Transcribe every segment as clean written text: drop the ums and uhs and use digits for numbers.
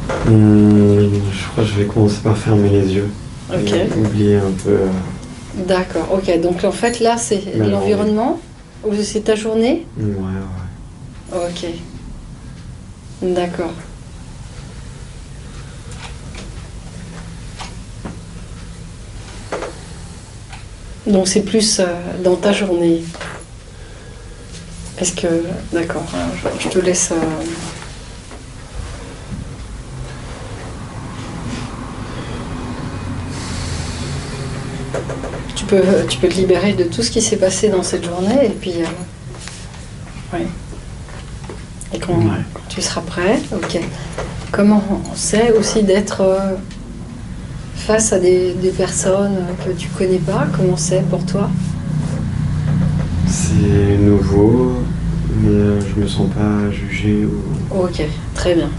Je crois que je vais commencer par fermer les yeux. Ok. Et oublier un peu. D'accord, ok. Donc en fait là c'est Ma l'environnement ou c'est ta journée? Ouais, ouais. Ok. D'accord. Donc c'est plus dans ta journée. Est-ce que... D'accord, je te laisse... Tu peux te libérer de tout ce qui s'est passé dans cette journée et puis... oui. Et quand tu seras prêt, ok. Comment c'est aussi d'être face à des personnes que tu connais pas? Comment c'est pour toi? C'est nouveau, mais je me sens pas jugé ou... Ok, très bien.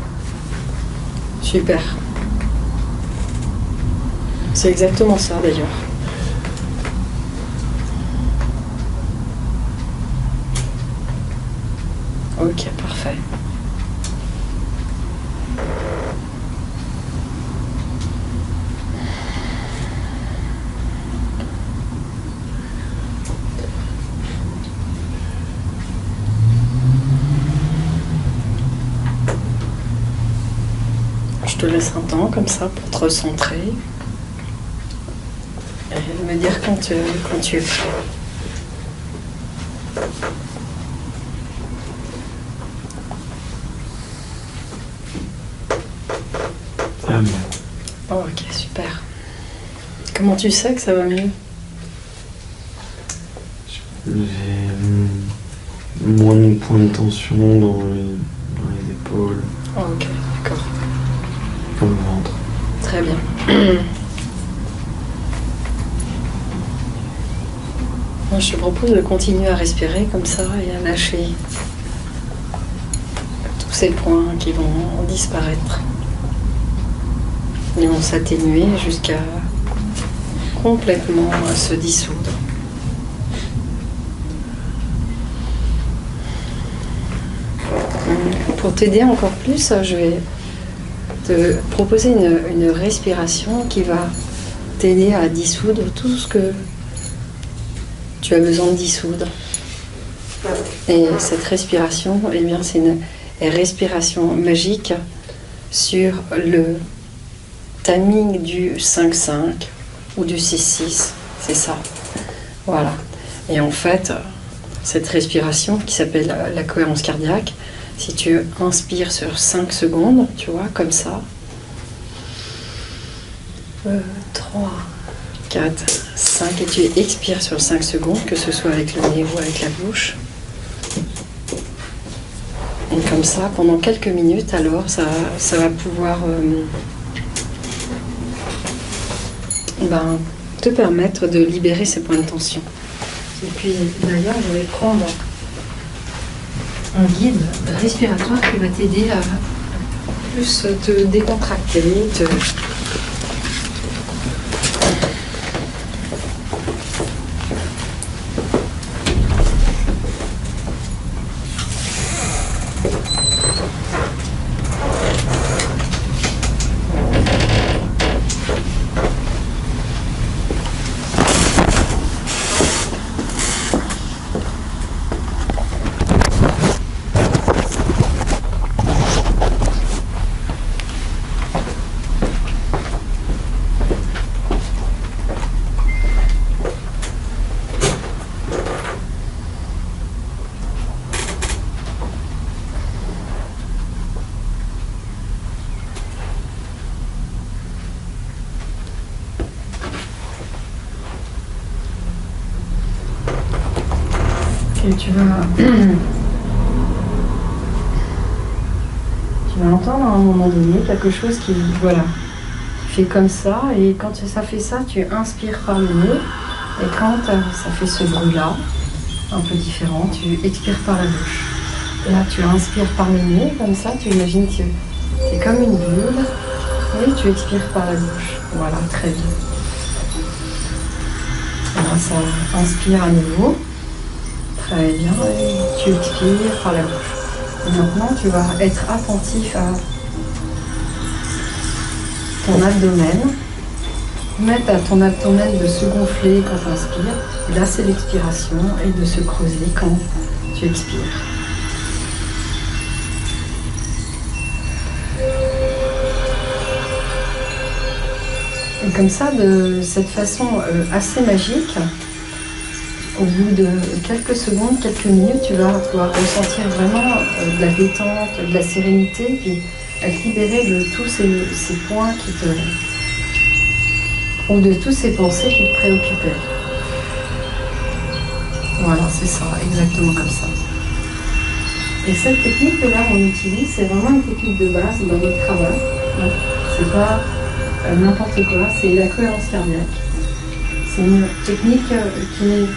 Super. C'est exactement ça d'ailleurs. Ok, parfait. Je te laisse un temps comme ça pour te recentrer et me dire quand tu es prêt. Ah, mais... Oh, ok, super. Comment tu sais que ça va mieux? J'ai moins de points de tension dans les épaules, Oh, ok, d'accord. dans le ventre. Très bien. Moi, je te propose de continuer à respirer comme ça et à lâcher tous ces points qui vont disparaître. Ils vont s'atténuer jusqu'à complètement se dissoudre. Pour t'aider encore plus, je vais te proposer une respiration qui va t'aider à dissoudre tout ce que tu as besoin de dissoudre. Et cette respiration, eh bien, c'est une respiration magique sur le timing du 5-5 ou du 6-6, c'est ça. Voilà. Et en fait, cette respiration qui s'appelle la cohérence cardiaque, si tu inspires sur 5 secondes, tu vois, comme ça. 3, 4, 5, et tu expires sur 5 secondes, que ce soit avec le nez ou avec la bouche. Et comme ça, pendant quelques minutes, alors, ça va pouvoir te permettre de libérer ces points de tension. Et puis, d'ailleurs, je vais prendre un guide respiratoire qui va t'aider à plus te décontracter, et tu vas entendre à un moment donné quelque chose qui, voilà, fait comme ça, et quand ça fait ça, tu inspires par le nez, et quand ça fait ce bruit-là, un peu différent, tu expires par la bouche. Et là, tu inspires par le nez, comme ça, tu imagines que c'est comme une bulle, et tu expires par la bouche. Voilà, très bien. Alors, ça inspire à nouveau. Très bien, et tu expires par la bouche. Et maintenant, tu vas être attentif à ton abdomen. Mettre à ton abdomen de se gonfler quand tu inspires. Là, c'est l'expiration et de se creuser quand tu expires. Et comme ça, de cette façon assez magique, au bout de quelques secondes, quelques minutes, tu vas pouvoir ressentir vraiment de la détente, de la sérénité, puis être libéré de tous ces points qui te... ou de toutes ces pensées qui te préoccupaient. Voilà, c'est ça, exactement comme ça. Et cette technique que là on utilise, c'est vraiment une technique de base dans notre travail. C'est pas n'importe quoi, c'est la cohérence cardiaque. C'est une technique qui est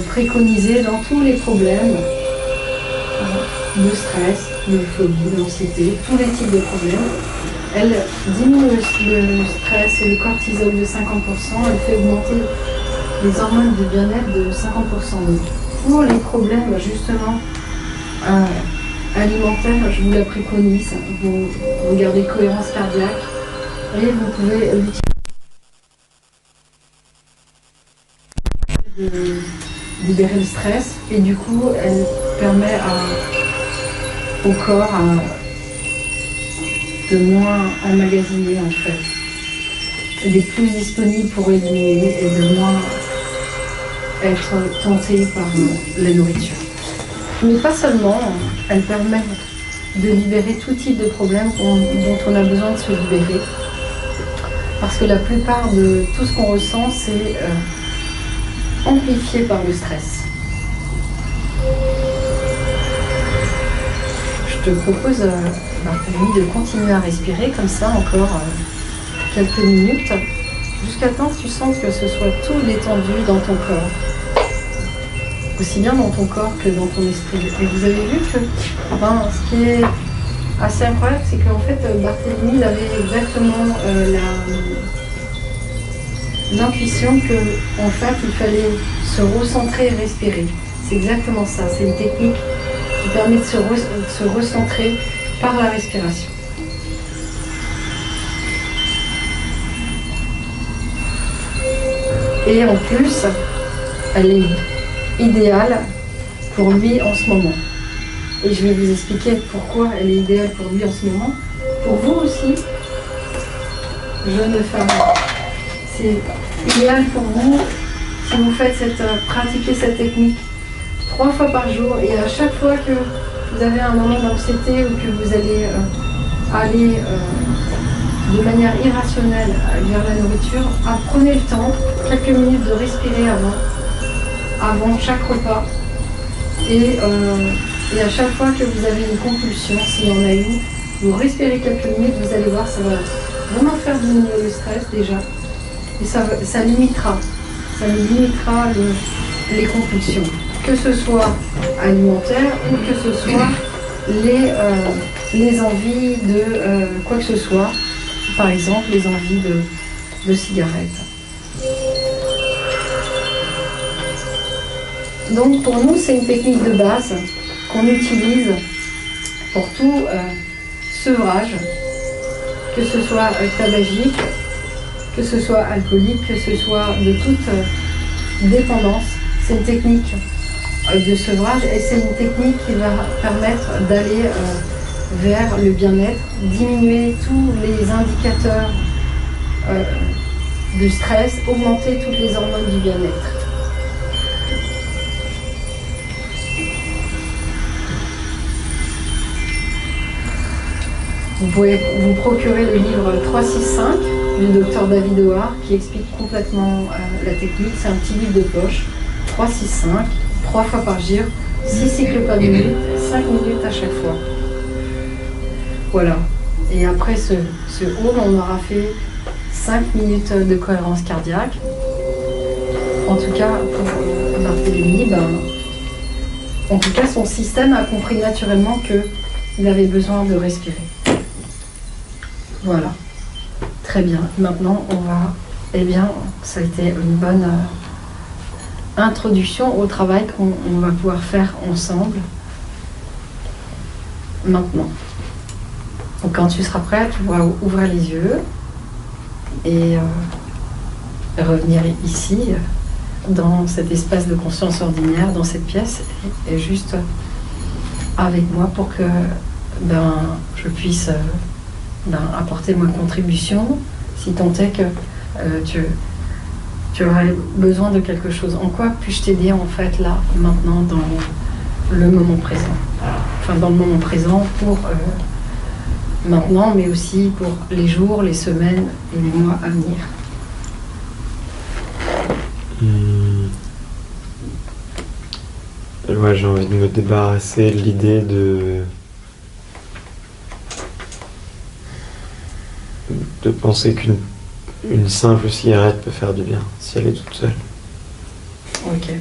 préconisée dans tous les problèmes de stress, de phobie, d'anxiété, tous les types de problèmes. Elle diminue le stress et le cortisol de 50%, elle fait augmenter les hormones de bien-être de 50%. Donc, pour les problèmes justement alimentaires, je vous la préconise, vous regardez cohérence cardiaque et vous pouvez l'utiliser de libérer le stress et du coup elle permet au corps de moins emmagasiner en fait, d'être plus disponible pour éliminer et de moins être tenté par la nourriture. Mais pas seulement, elle permet de libérer tout type de problèmes dont on a besoin de se libérer. Parce que la plupart de tout ce qu'on ressent, c'est amplifié par le stress. Je te propose, Barthélemy, de continuer à respirer comme ça encore quelques minutes, jusqu'à temps que tu sentes que ce soit tout détendu dans ton corps. Aussi bien dans ton corps que dans ton esprit. Et vous avez vu que ce qui est assez incroyable, c'est qu'en fait, Barthélemy, il avait exactement l'intuition que, en fait, il fallait se recentrer et respirer. C'est exactement ça. C'est une technique qui permet de se recentrer par la respiration. Et en plus, elle est idéale pour lui en ce moment. Et je vais vous expliquer pourquoi elle est idéale pour lui en ce moment. Pour vous aussi, je ne fais rien. C'est idéal pour vous si vous faites pratiquer cette technique 3 fois par jour et à chaque fois que vous avez un moment d'anxiété ou que vous allez aller de manière irrationnelle vers la nourriture, prenez le temps, quelques minutes de respirer avant chaque repas et à chaque fois que vous avez une compulsion, s'il y en a une, vous respirez quelques minutes, vous allez voir, ça va vraiment faire diminuer le stress déjà et ça limitera les compulsions, que ce soit alimentaire ou que ce soit les envies de quoi que ce soit, par exemple les envies de cigarettes. Donc pour nous, c'est une technique de base qu'on utilise pour tout sevrage, que ce soit tabagique, que ce soit alcoolique, que ce soit de toute dépendance. C'est une technique de sevrage et c'est une technique qui va permettre d'aller vers le bien-être, diminuer tous les indicateurs de stress, augmenter toutes les hormones du bien-être. Vous pouvez vous procurer le livre 365 du docteur David O'Hare qui explique complètement la technique. C'est un petit livre de poche, 365, 3 fois par jour, 6 cycles par minute, 5 minutes à chaque fois. Voilà. Et après ce home, on aura fait 5 minutes de cohérence cardiaque. En tout cas, pour Barthélemy, en tout cas, son système a compris naturellement qu'il avait besoin de respirer. Voilà, très bien. Maintenant, on va... Eh bien, ça a été une bonne introduction au travail qu'on va pouvoir faire ensemble. Maintenant. Donc, quand tu seras prêt, tu pourras ouvrir les yeux. et revenir ici, dans cet espace de conscience ordinaire, dans cette pièce, et juste avec moi pour que je puisse apporter ma contribution, si tant est que tu aurais besoin de quelque chose. En quoi puis-je t'aider en fait là, maintenant, dans le moment présent? Enfin, dans le moment présent pour maintenant, mais aussi pour les jours, les semaines et les mois à venir. Ouais, j'ai envie de me débarrasser de l'idée de penser qu'une simple cigarette peut faire du bien, si elle est toute seule. Ok.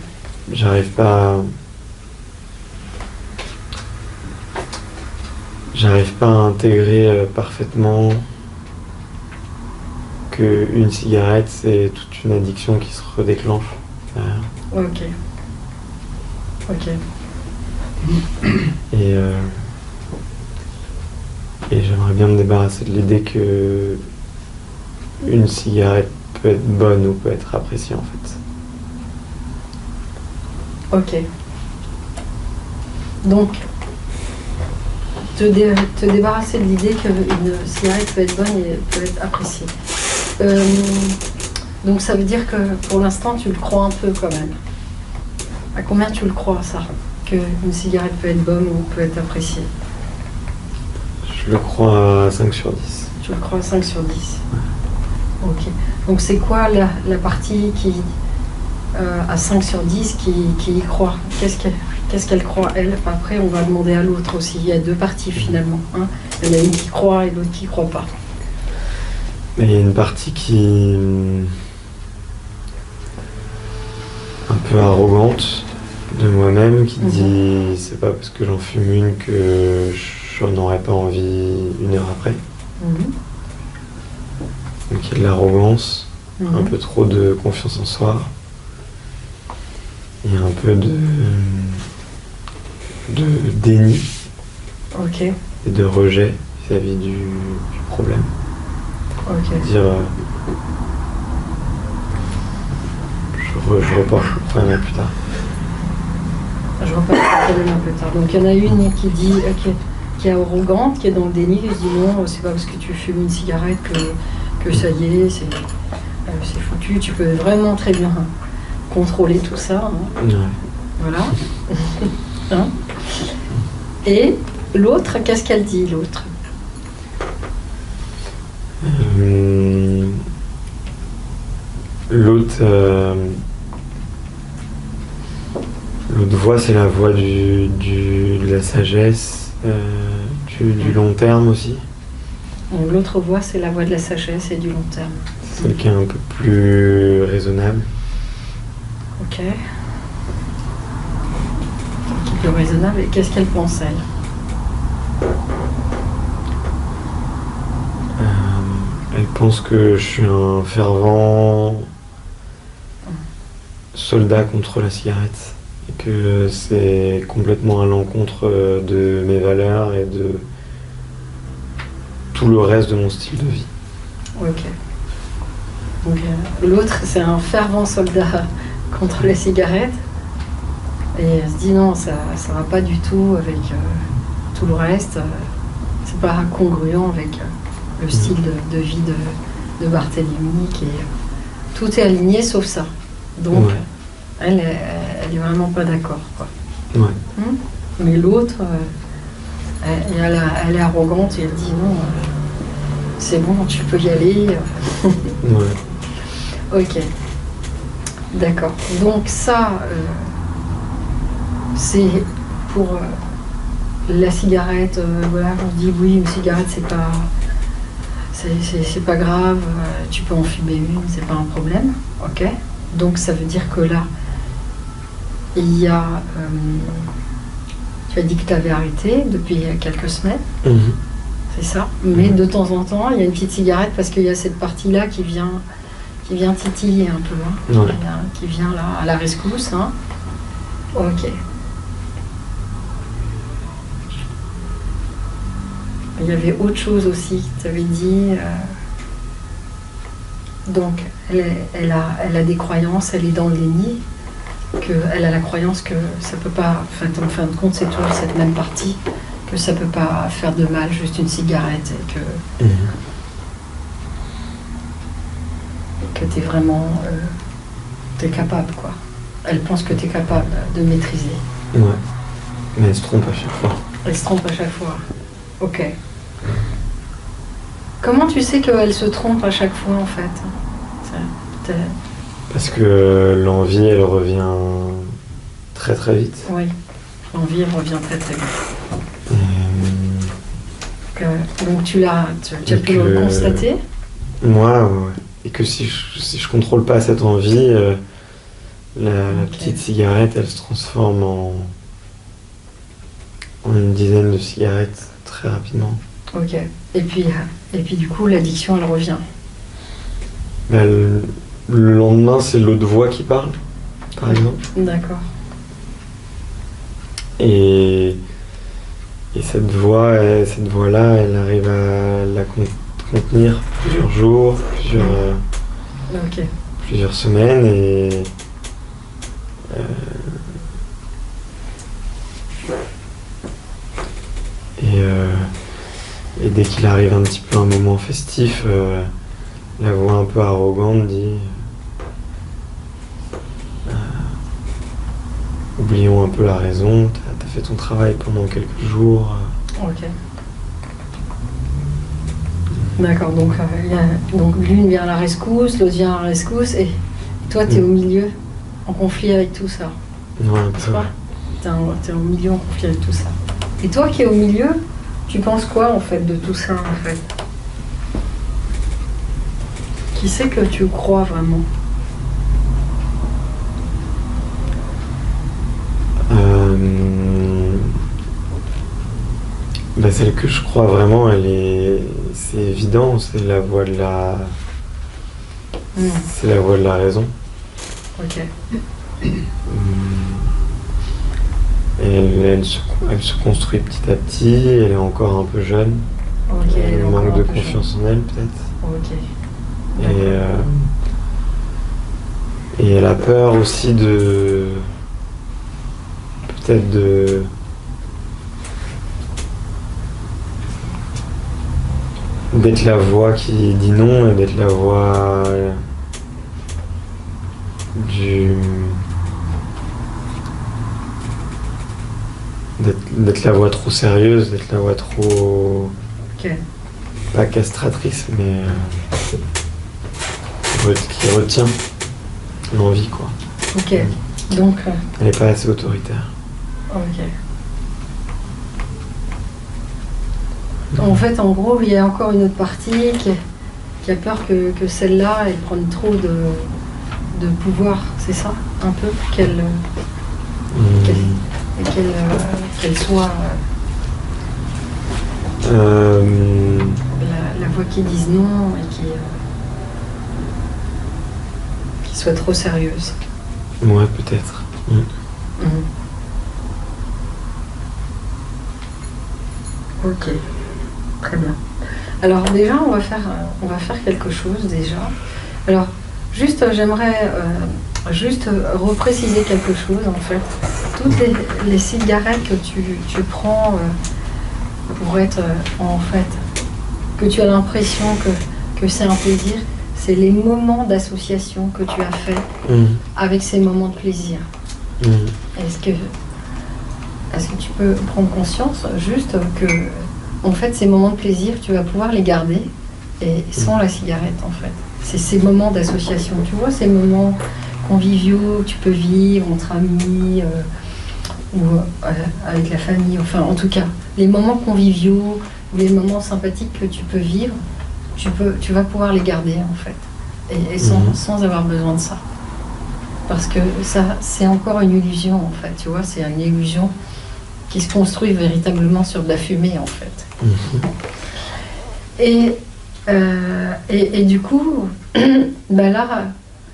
J'arrive pas à intégrer parfaitement qu'une cigarette, c'est toute une addiction qui se redéclenche. Ok. Ok. Et j'aimerais bien me débarrasser de l'idée que une cigarette peut être bonne ou peut être appréciée en fait. Ok. Donc, te débarrasser de l'idée qu'une cigarette peut être bonne et peut être appréciée. Donc ça veut dire que pour l'instant tu le crois un peu quand même. À combien tu le crois ça? Qu'une cigarette peut être bonne ou peut être appréciée? Je le crois à 5 sur 10. Tu le crois à 5 sur 10. Ouais. Ok. Donc c'est quoi la partie qui, à 5 sur 10 qui y croit? Qu'est-ce qu'elle croit elle? Après on va demander à l'autre aussi. Il y a deux parties finalement. Hein. Il y en a une qui croit et l'autre qui ne croit pas. Mais il y a une partie qui un peu arrogante de moi-même qui dit c'est pas parce que j'en fume une que j'en aurais pas envie une heure après. Donc il y a de l'arrogance, un peu trop de confiance en soi et un peu de déni et de rejet vis-à-vis du problème. Dire je reporte le problème à plus tard. Je reporte le problème à plus tard. Donc il y en a une qui dit qui est arrogante, qui est dans le déni, qui se dit non, c'est pas parce que tu fumes une cigarette que ça y est, c'est foutu, tu peux vraiment très bien contrôler tout ça. Hein. Ouais. Voilà. Hein? Et l'autre, qu'est-ce qu'elle dit l'autre? L'autre voie, c'est la voie de la sagesse, du long terme aussi. Donc, l'autre voie, c'est la voie de la sagesse et du long terme. C'est celle qui est un peu plus raisonnable. Ok. Qui est plus raisonnable. Et qu'est-ce qu'elle pense, elle? Elle pense que je suis un fervent soldat contre la cigarette et que c'est complètement à l'encontre de mes valeurs et de tout le reste de mon style de vie. Ok. Donc l'autre, c'est un fervent soldat contre la cigarette et elle se dit non, ça va pas du tout avec tout le reste. C'est pas congruent avec le style de vie de Barthélemy qui est tout est aligné sauf ça. Donc elle est vraiment pas d'accord, quoi. Ouais. Mais l'autre elle est arrogante et elle dit non, c'est bon, tu peux y aller. Ouais. Ok, d'accord. Donc ça c'est pour la cigarette. Voilà, on dit oui, une cigarette c'est pas grave, tu peux en fumer une, c'est pas un problème. Ok. Donc ça veut dire que là, il y a, tu as dit que tu avais arrêté depuis quelques semaines, c'est ça. Mais de temps en temps, il y a une petite cigarette parce qu'il y a cette partie-là qui vient titiller un peu, hein, qui vient là à la rescousse. Hein. Ok. Il y avait autre chose aussi que tu avais dit. Donc, elle a des croyances, elle est dans le déni, qu'elle a la croyance que ça peut pas, en fin de compte, c'est toujours cette même partie, que ça peut pas faire de mal, juste une cigarette, et que t'es vraiment, t'es capable, quoi. Elle pense que t'es capable de maîtriser. Ouais, mais elle se trompe à chaque fois. Elle se trompe à chaque fois. Ok. Comment tu sais qu'elle se trompe à chaque fois, en fait? Parce que l'envie, elle revient très très vite. Oui, l'envie, elle revient très très vite. Donc tu as pu le constater? Moi, ouais. Et que si je contrôle pas cette envie, la petite cigarette, elle se transforme en une dizaine de cigarettes très rapidement. Ok. Et puis du coup, l'addiction, elle revient. Bah, le lendemain, c'est l'autre voix qui parle, par exemple. D'accord. Et cette voix-là, elle arrive à la contenir plusieurs jours, plusieurs semaines, et dès qu'il arrive un petit peu un moment festif, la voix un peu arrogante dit oublions un peu la raison, t'as fait ton travail pendant quelques jours. Ok. D'accord, donc l'une vient à la rescousse, l'autre vient à la rescousse, et toi t'es au milieu, en conflit avec tout ça. Ouais, un peu. T'es au milieu en conflit avec tout ça. Et toi qui es au milieu, tu penses quoi en fait de tout ça en fait? Qui c'est que tu crois vraiment? Celle que je crois vraiment, c'est évident, c'est la voix de la, c'est la voix de la raison. Ok. Et elle se construit petit à petit, elle est encore un peu jeune. Ok. Elle manque de confiance en elle peut-être. Ok. Et elle a peur aussi peut-être d'être la voix qui dit non et d'être la voix d'être la voix trop sérieuse, d'être la voix trop pas castratrice mais qui retient l'envie quoi. Ok, donc elle n'est pas assez autoritaire. Ok. En fait, en gros, il y a encore une autre partie qui a peur que celle-là, elle prenne trop de pouvoir, c'est ça? Un peu? Qu'elle soit la voix qui dise non et qui soit trop sérieuse. Ouais, peut-être. Ok. Très bien. Alors déjà, on va faire quelque chose déjà. Alors, j'aimerais juste repréciser quelque chose en fait. Toutes les cigarettes que tu prends pour être en fait, que tu as l'impression que c'est un plaisir, c'est les moments d'association que tu as fait avec ces moments de plaisir. Est-ce que tu peux prendre conscience juste que en fait, ces moments de plaisir, tu vas pouvoir les garder et sans la cigarette, en fait. C'est ces moments d'association, tu vois, ces moments conviviaux que tu peux vivre entre amis ou avec la famille, enfin, en tout cas, les moments conviviaux ou les moments sympathiques que tu peux vivre, tu vas pouvoir les garder, en fait, et sans avoir besoin de ça. Parce que ça, c'est encore une illusion, en fait, tu vois, c'est une illusion qui se construit véritablement sur de la fumée, en fait. Et du coup, là,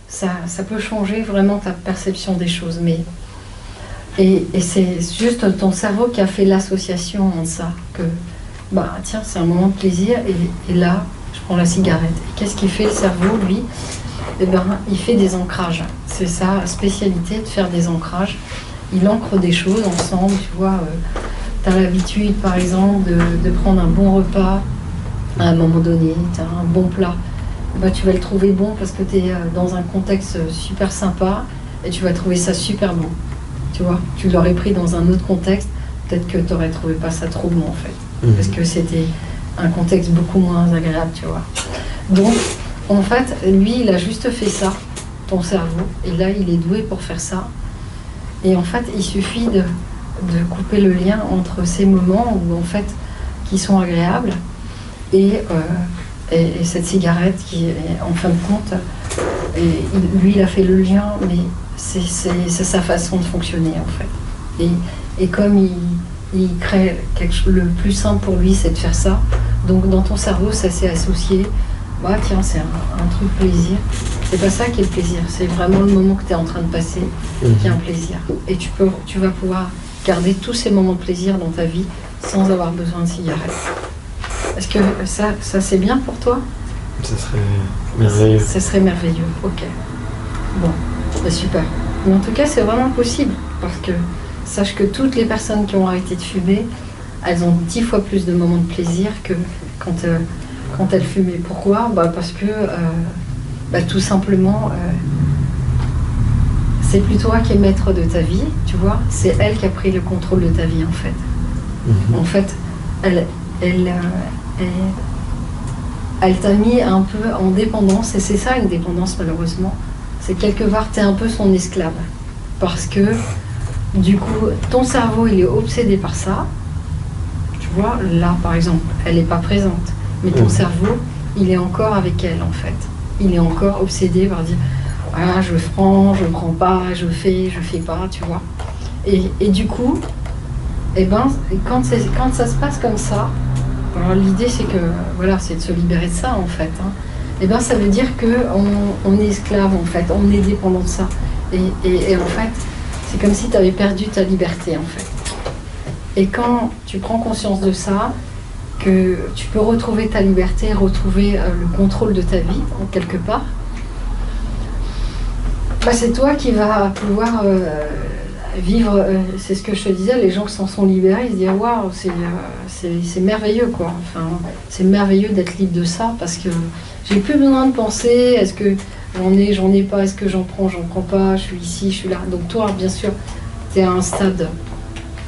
ça peut changer vraiment ta perception des choses. Et c'est juste ton cerveau qui a fait l'association entre ça. Que, tiens, c'est un moment de plaisir, et là, je prends la cigarette. Et qu'est-ce qu'il fait le cerveau, lui? Eh ben, il fait des ancrages. C'est sa spécialité de faire des ancrages. Il ancre des choses ensemble, tu vois. Tu as l'habitude, par exemple, de prendre un bon repas à un moment donné, tu as un bon plat. Eh ben, tu vas le trouver bon parce que tu es dans un contexte super sympa et tu vas trouver ça super bon. Tu vois, tu l'aurais pris dans un autre contexte, peut-être que tu n'aurais trouvé pas ça trop bon en fait. Parce que c'était un contexte beaucoup moins agréable, tu vois. Donc, en fait, lui, il a juste fait ça, ton cerveau, et là, il est doué pour faire ça. Et en fait, il suffit de couper le lien entre ces moments où, en fait, qui sont agréables et cette cigarette qui est, en fin de compte, lui, il a fait le lien, mais c'est sa façon de fonctionner, en fait. Et comme il crée le plus simple pour lui, c'est de faire ça. Donc, dans ton cerveau, ça s'est associé. Ouais, tiens, c'est un truc plaisir. C'est pas ça qui est le plaisir, c'est vraiment le moment que tu es en train de passer qui est un plaisir. Et tu vas pouvoir garder tous ces moments de plaisir dans ta vie sans avoir besoin de cigarette. Est-ce que ça c'est bien pour toi? Ça serait merveilleux. Ça serait merveilleux, ok. Bon, bah super. Mais en tout cas, c'est vraiment possible parce que sache que toutes les personnes qui ont arrêté de fumer, elles ont 10 fois plus de moments de plaisir que quand elles fumaient. Pourquoi? Parce que tout simplement, c'est plus toi qui es maître de ta vie, tu vois. C'est elle qui a pris le contrôle de ta vie, en fait. En fait, elle t'a mis un peu en dépendance, et c'est ça une dépendance, malheureusement. C'est quelque part, tu es un peu son esclave. Parce que, du coup, ton cerveau, il est obsédé par ça. Tu vois, là, par exemple, elle n'est pas présente. Mais ton cerveau, il est encore avec elle, en fait. Il est encore obsédé par dire ah, je prends pas, je fais pas, tu vois. Et du coup, quand ça se passe comme ça, alors l'idée c'est que voilà, c'est de se libérer de ça en fait. Ça veut dire qu'on est esclave en fait, on est dépendant de ça. Et en fait, c'est comme si tu avais perdu ta liberté en fait. Et quand tu prends conscience de ça, que tu peux retrouver ta liberté, retrouver le contrôle de ta vie, en quelque part, c'est toi qui vas pouvoir vivre, c'est ce que je te disais, les gens qui s'en sont libérés, ils se disent waouh, c'est merveilleux quoi, enfin, c'est merveilleux d'être libre de ça, parce que j'ai plus besoin de penser, est-ce que j'en ai pas, est-ce que j'en prends pas, je suis ici, je suis là. Donc toi, bien sûr, tu es à un stade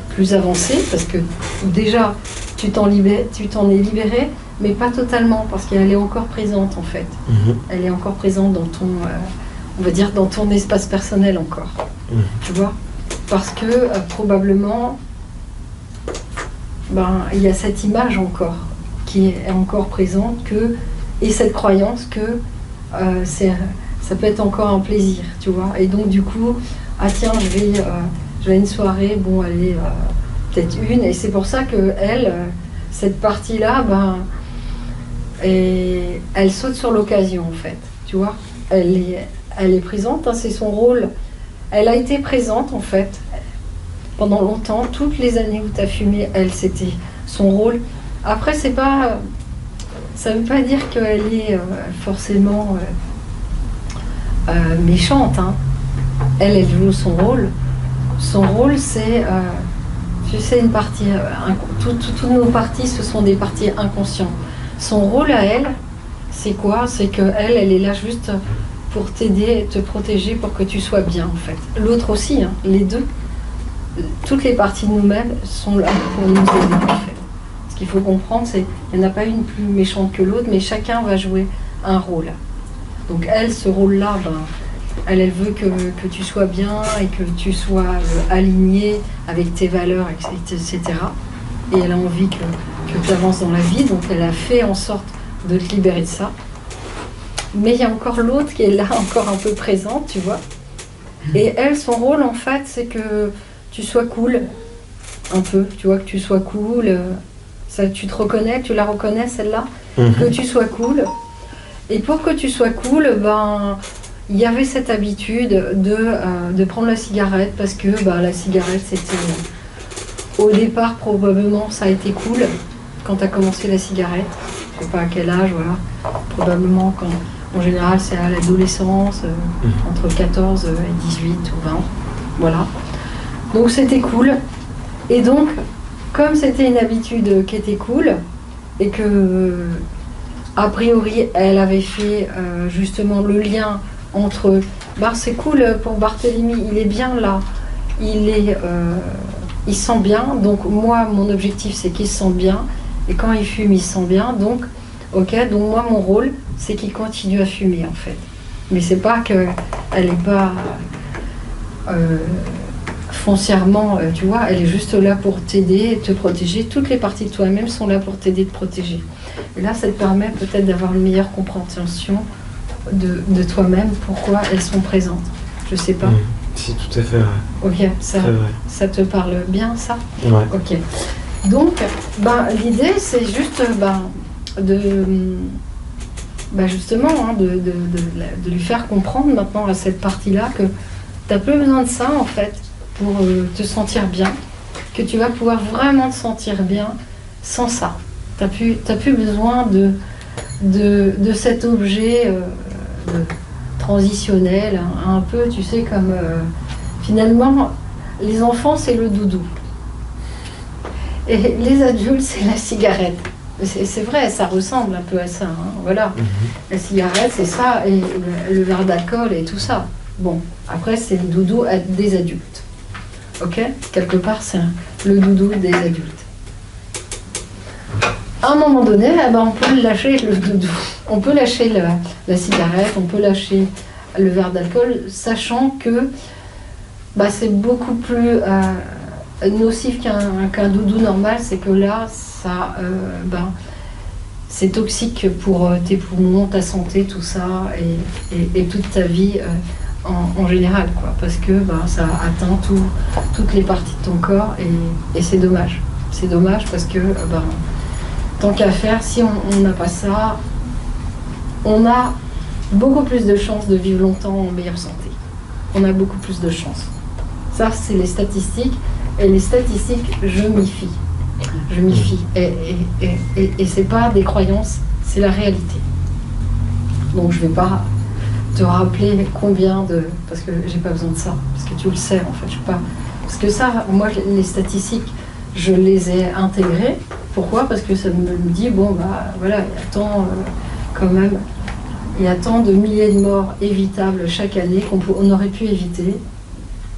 plus avancé, parce que déjà, tu t'en es libéré, mais pas totalement, parce qu'elle est encore présente en fait. Elle est encore présente dans ton, on va dire, dans ton espace personnel encore. Tu vois? Parce que probablement, il y a cette image encore, qui est encore présente, et cette croyance que ça peut être encore un plaisir, tu vois? Et donc du coup, ah tiens, je vais à une soirée, bon, allez... peut-être une, et c'est pour ça que cette partie-là, elle saute sur l'occasion en fait, tu vois. Elle est présente, c'est son rôle. Elle a été présente en fait pendant longtemps, toutes les années où tu as fumé, c'était son rôle. Après, ça veut pas dire qu'elle est forcément méchante. Elle joue son rôle. Son rôle, c'est tu sais, une partie, toutes nos parties, ce sont des parties inconscientes. Son rôle à elle, c'est quoi? C'est qu'elle est là juste pour t'aider, te protéger, pour que tu sois bien, en fait. L'autre aussi, les deux. Toutes les parties de nous-mêmes sont là pour nous aider, en fait. Ce qu'il faut comprendre, c'est qu'il n'y en a pas une plus méchante que l'autre, mais chacun va jouer un rôle. Donc elle, ce rôle-là, elle veut que tu sois bien et que tu sois aligné avec tes valeurs, etc. Et elle a envie que tu avances dans la vie, donc elle a fait en sorte de te libérer de ça. Mais il y a encore l'autre qui est là, encore un peu présente, tu vois. Et elle, son rôle, en fait, c'est que tu sois cool, un peu, tu vois, que tu sois cool. Ça, tu te reconnais, tu la reconnais, celle-là, que tu sois cool. Et pour que tu sois cool, il y avait cette habitude de prendre la cigarette, parce que la cigarette, c'était... au départ, probablement, ça a été cool, quand tu as commencé la cigarette. je sais pas à quel âge, voilà. Probablement quand, en général, c'est à l'adolescence, entre 14 et 18 ou 20. Voilà. Donc c'était cool. Et donc, comme c'était une habitude qui était cool, et que, a priori, elle avait fait justement le lien entre, bah, c'est cool pour Barthélemy, il est bien là, il se sent bien, donc moi, mon objectif, c'est qu'il se sent bien, et quand il fume, il se sent bien, donc, ok, donc moi, mon rôle, c'est qu'il continue à fumer, en fait. Mais c'est pas qu'elle n'est pas foncièrement, tu vois, elle est juste là pour t'aider, te protéger. Toutes les parties de toi-même sont là pour t'aider, te protéger. Et là, ça te permet peut-être d'avoir une meilleure compréhension de toi-même, pourquoi elles sont présentes. Je sais pas. Si, tout à fait vrai. Ok, ça te parle bien, ça? Ouais. Ok. Donc, ben, l'idée, c'est juste justement, hein, de lui faire comprendre maintenant à cette partie-là que tu n'as plus besoin de ça, en fait, pour te sentir bien, que tu vas pouvoir vraiment te sentir bien sans ça. Tu n'as plus besoin de cet objet transitionnel, hein, un peu, tu sais, comme finalement, les enfants, c'est le doudou. Et les adultes, c'est la cigarette. C'est vrai, ça ressemble un peu à ça. Hein, voilà. La cigarette, c'est ça, et le verre d'alcool et tout ça. Bon, après, c'est le doudou des adultes. Ok? Quelque part, c'est le doudou des adultes. À un moment donné, eh ben, on peut lâcher le doudou. On peut lâcher la cigarette, on peut lâcher le verre d'alcool, sachant que bah, c'est beaucoup plus nocif qu'un doudou normal. C'est que là, ça, c'est toxique pour tes poumons, ta santé, tout ça, et toute ta vie en général, quoi, parce que ça atteint toutes les parties de ton corps, et c'est dommage. C'est dommage parce que tant qu'à faire, si on n'a pas ça, on a beaucoup plus de chances de vivre longtemps en meilleure santé. On a beaucoup plus de chances. Ça, c'est les statistiques. Et les statistiques, je m'y fie. Je m'y fie. Et c'est pas des croyances, c'est la réalité. Donc je vais pas te rappeler combien de... Parce que j'ai pas besoin de ça. Parce que tu le sais, en fait. Je sais pas... Parce que ça, moi, les statistiques, je les ai intégrées. Pourquoi? Parce que ça me dit, bon, voilà, il y a tant, quand même, il y a tant de milliers de morts évitables chaque année qu'on aurait pu éviter.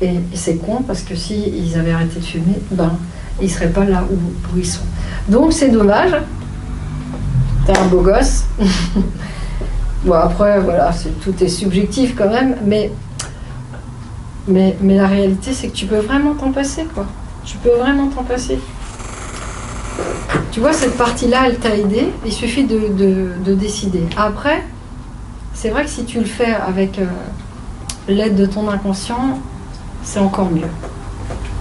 Et c'est con, parce que s'ils avaient arrêté de fumer, ils ne seraient pas là où ils sont. Donc c'est dommage. T'es un beau gosse. Bon, après, voilà, tout est subjectif quand même, mais la réalité, c'est que tu peux vraiment t'en passer, quoi. Tu peux vraiment t'en passer. Tu vois, cette partie-là, elle t'a aidé. Il suffit de décider. Après, c'est vrai que si tu le fais avec l'aide de ton inconscient, c'est encore mieux.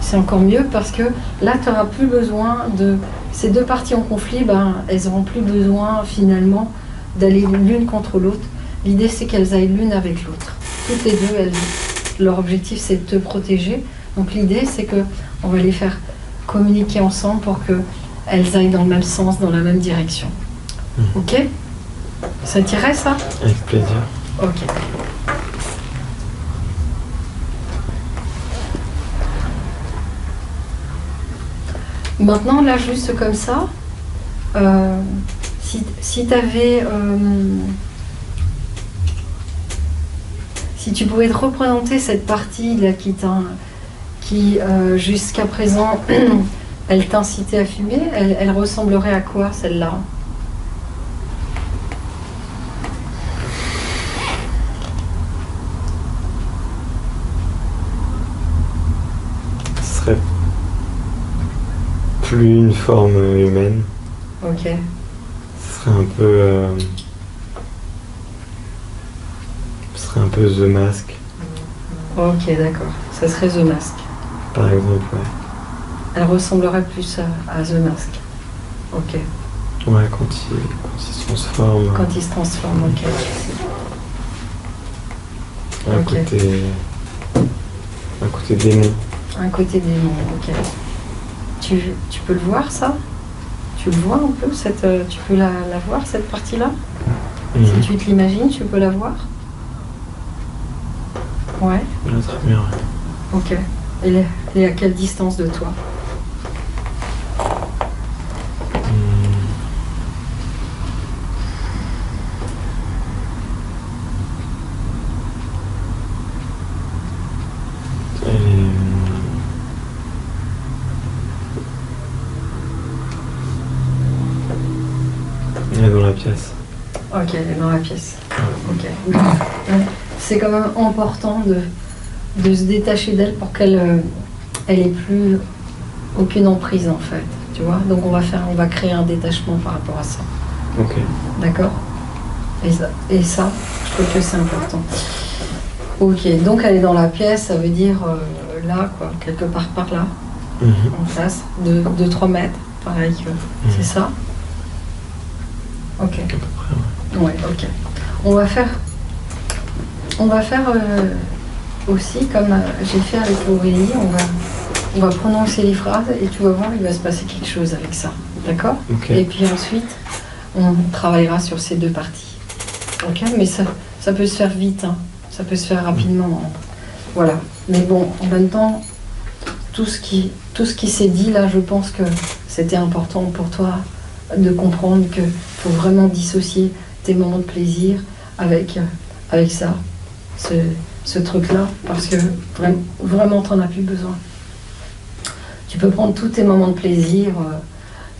C'est encore mieux parce que là, tu n'auras plus besoin de... Ces deux parties en conflit, elles n'auront plus besoin finalement d'aller l'une contre l'autre. L'idée, c'est qu'elles aillent l'une avec l'autre. Toutes les deux, leur objectif, c'est de te protéger. Donc l'idée, c'est qu'on va les faire communiquer ensemble pour qu'elles aillent dans le même sens, dans la même direction. Ok? Ça t'irait, ça? Avec plaisir. Ok. Maintenant, là, juste comme ça, si tu avais... si tu pouvais te représenter cette partie-là qui jusqu'à présent, elle t'incitait à fumer, elle ressemblerait à quoi, celle-là? Ce serait plus une forme humaine. Ok. Ce serait un peu... ce serait un peu The Mask. Ok, d'accord. Ça serait The Mask. Par exemple, ouais. Elle ressemblerait plus à The Mask. Ok. Ouais, quand il se transforme. Quand il se transforme, ok. Un côté démon. Un côté démon, ok. Tu peux le voir, ça? Tu le vois un peu, tu peux la voir, cette partie-là? Mhm. Si tu te l'imagines, tu peux la voir? Ouais, Là, très bien. Ouais. ok. Elle est à quelle distance de toi? Elle est dans la pièce. Ok, elle est dans la pièce. Ok. Ouais. C'est quand même important de se détacher d'elle pour qu'elle elle ait plus aucune emprise en fait. Tu vois? Donc on va créer un détachement par rapport à ça. Ok. D'accord? Et ça, je trouve que c'est important. Ok, donc elle est dans la pièce, ça veut dire là, quoi, quelque part par là, Mhm. en face, de 3 mètres, pareil que. C'est ça? Ok. À peu près, ouais. Ouais, ok. On va faire aussi comme j'ai fait avec Aurélie, on va prononcer les phrases et tu vas voir, il va se passer quelque chose avec ça. D'accord? Ok. Et puis ensuite, on travaillera sur ces 2 parties. Ok? Mais ça peut se faire vite, hein. Ça peut se faire rapidement. Hein. Voilà. Mais bon, en même temps, tout ce qui s'est dit là, je pense que c'était important pour toi de comprendre qu'il faut vraiment dissocier tes moments de plaisir avec ça, ce truc-là, parce que vraiment, t'en as plus besoin. Tu peux prendre tous tes moments de plaisir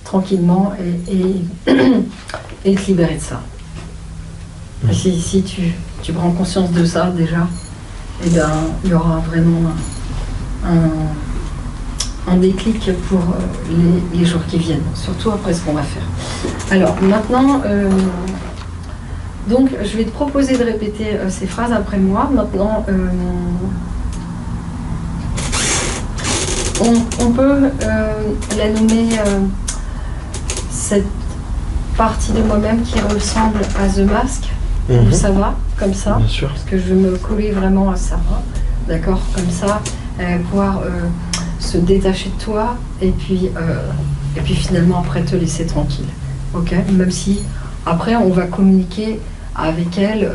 tranquillement et te libérer de ça. Et si tu prends conscience de ça déjà, eh ben, il y aura vraiment un déclic pour les jours qui viennent, surtout après ce qu'on va faire. Alors maintenant, donc je vais te proposer de répéter ces phrases après moi. Maintenant, on peut la nommer cette partie de moi-même qui ressemble à The Mask. Mhm. Ça va, comme ça, Bien sûr. parce que je veux me coller vraiment à ça, d'accord, comme ça, pouvoir se détacher de toi et puis finalement après te laisser tranquille, ok, même si après on va communiquer avec elle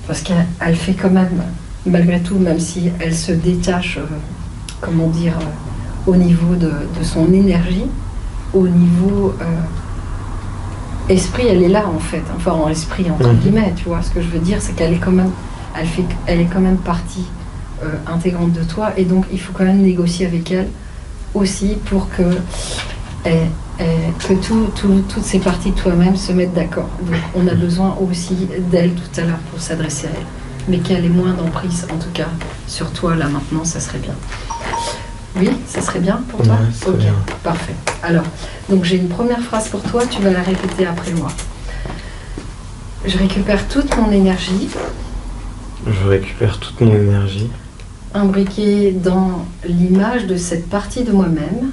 parce qu'elle fait quand même, malgré tout, même si elle se détache, comment dire, au niveau de son énergie, au niveau esprit, elle est là en fait, enfin en esprit entre guillemets, tu vois, ce que je veux dire, c'est qu'elle est quand même, elle est quand même partie intégrante de toi, et donc il faut quand même négocier avec elle aussi pour que toutes ces parties de toi-même se mettent d'accord. Donc on a besoin aussi d'elle tout à l'heure pour s'adresser à elle, mais qu'elle ait moins d'emprise en tout cas sur toi là maintenant, ça serait bien. Oui, ça serait bien pour toi? Ouais, ça serait bien. Parfait. Alors, donc j'ai une première phrase pour toi, tu vas la répéter après moi. Je récupère toute mon énergie. Je récupère toute mon énergie. Imbriquée dans l'image de cette partie de moi-même.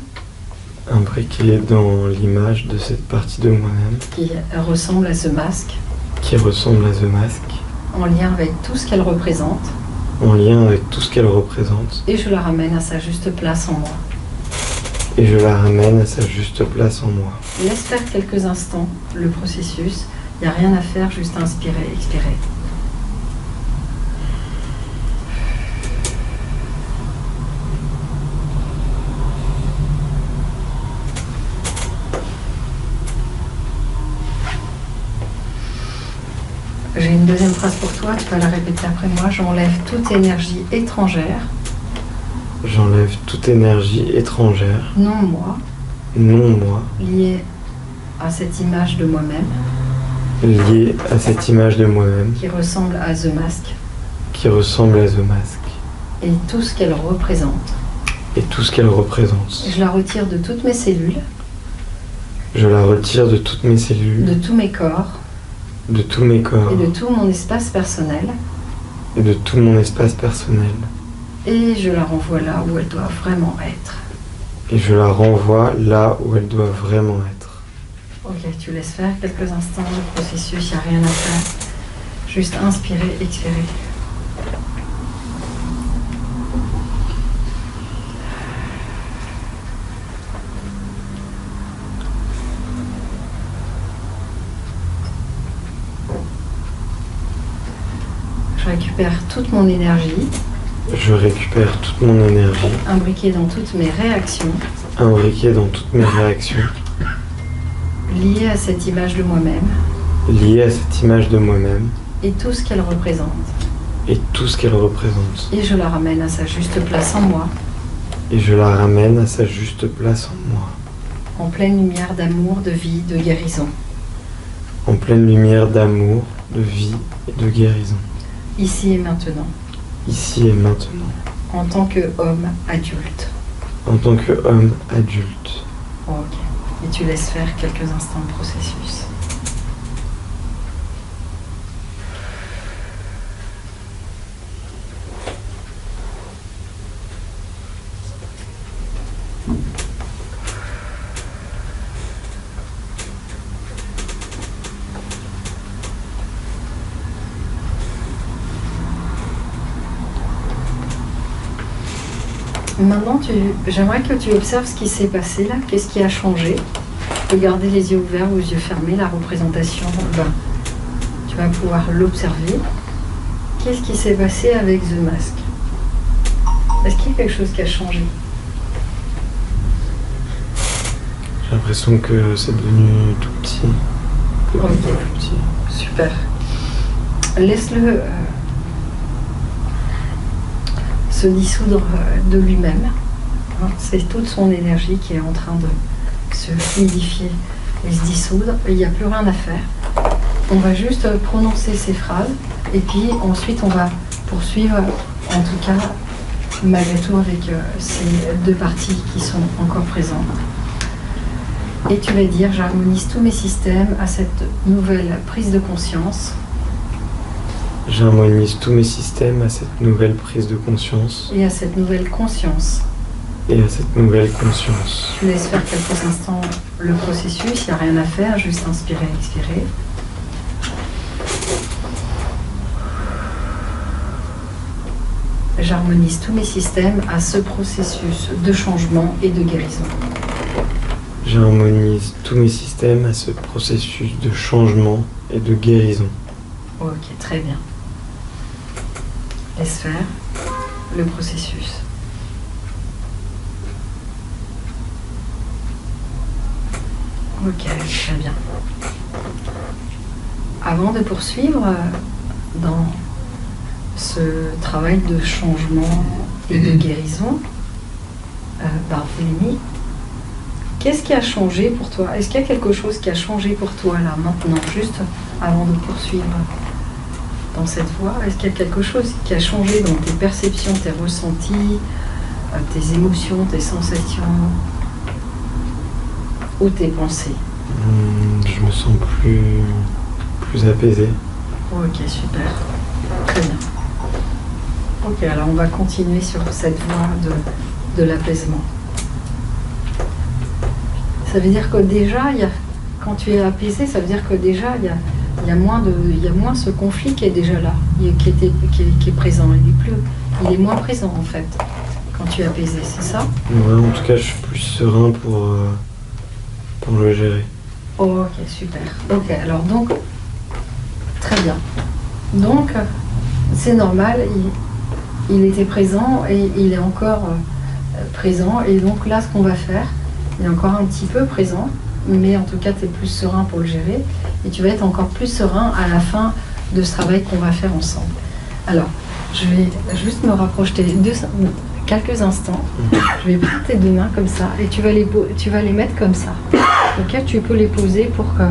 Imbriquée dans l'image de cette partie de moi-même. Qui ressemble à The Mask. Qui ressemble à The Mask. En lien avec tout ce qu'elle représente. En lien avec tout ce qu'elle représente. Et je la ramène à sa juste place en moi. Et je la ramène à sa juste place en moi. Laisse faire quelques instants le processus. Il n'y a rien à faire, juste inspirer, expirer. J'ai une deuxième phrase pour toi, tu vas la répéter après moi. J'enlève toute énergie étrangère. J'enlève toute énergie étrangère. Non moi. Non moi. Liée à cette image de moi-même. Liée à cette image de moi-même. Qui ressemble à The Mask. Qui ressemble à The Mask. Et tout ce qu'elle représente. Et tout ce qu'elle représente. Je la retire de toutes mes cellules. Je la retire de toutes mes cellules. De tous mes corps. De tous mes corps. Et de tout mon espace personnel. Et de tout mon espace personnel. Et je la renvoie là où elle doit vraiment être. Et je la renvoie là où elle doit vraiment être. Ok, tu laisses faire quelques instants le processus, il n'y a rien à faire. Juste inspirer, expirer. récupère toute mon énergie, je récupère toute mon énergie, imbriquée dans toutes mes réactions, imbriquée dans toutes mes réactions, liées à cette image de moi-même, liées à cette image de moi-même, et tout ce qu'elle représente. et tout ce qu'elle représente. Et je la ramène à sa juste place en moi, Et je la ramène à sa juste place en moi, en pleine lumière d'amour, de vie, de guérison. en pleine lumière d'amour, de vie et de guérison, Ici et maintenant, ici et maintenant, en tant qu'homme adulte. en tant qu'homme adulte. Ok. Et tu laisses faire quelques instants le processus. Maintenant, j'aimerais que tu observes ce qui s'est passé là. Qu'est-ce qui a changé? Tu peux garder les yeux ouverts ou les yeux fermés. La représentation, tu vas pouvoir l'observer. Qu'est-ce qui s'est passé avec The Mask? Est-ce qu'il y a quelque chose qui a changé? J'ai l'impression que c'est devenu tout petit, de plus en plus petit. Super. Laisse-le se dissoudre de lui-même. Hein, c'est toute son énergie qui est en train de se fluidifier et se dissoudre. Il n'y a plus rien à faire. On va juste prononcer ces phrases et puis ensuite on va poursuivre, en tout cas malgré tout, avec ces deux parties qui sont encore présentes. Et tu vas dire: j'harmonise tous mes systèmes à cette nouvelle prise de conscience. J'harmonise tous mes systèmes à cette nouvelle prise de conscience. Et à cette nouvelle conscience. Et à cette nouvelle conscience. Tu laisses faire quelques instants le processus, il n'y a rien à faire, juste inspirer, expirer. J'harmonise tous mes systèmes à ce processus de changement et de guérison. J'harmonise tous mes systèmes à ce processus de changement et de guérison. Ok, très bien. Laisse faire le processus. Ok, très bien. Avant de poursuivre dans ce travail de changement et de guérison, Barthélemy, qu'est-ce qui a changé pour toi? Est-ce qu'il y a quelque chose qui a changé pour toi là, maintenant, juste avant de poursuivre dans cette voie? Est-ce qu'il y a quelque chose qui a changé dans tes perceptions, tes ressentis, tes émotions, tes sensations ou tes pensées? Je me sens plus apaisé. Ok, super. Très bien. Ok, alors on va continuer sur cette voie de l'apaisement. Ça veut dire que déjà, quand tu es apaisé, ça veut dire que déjà, il y a moins ce conflit qui est déjà là, qui est présent. Il est moins présent en fait, quand tu es apaisé, c'est ça? Ouais, en tout cas, je suis plus serein pour le gérer. Oh, ok, super. Ok, alors donc, très bien. Donc, c'est normal, il était présent et il est encore présent. Et donc là, ce qu'on va faire, il est encore un petit peu présent, mais en tout cas, tu es plus serein pour le gérer. Et tu vas être encore plus serein à la fin de ce travail qu'on va faire ensemble. Alors, je vais juste me rapprocher quelques instants. Je vais prendre tes deux mains comme ça et tu vas les mettre comme ça. Ok, tu peux les poser pour que...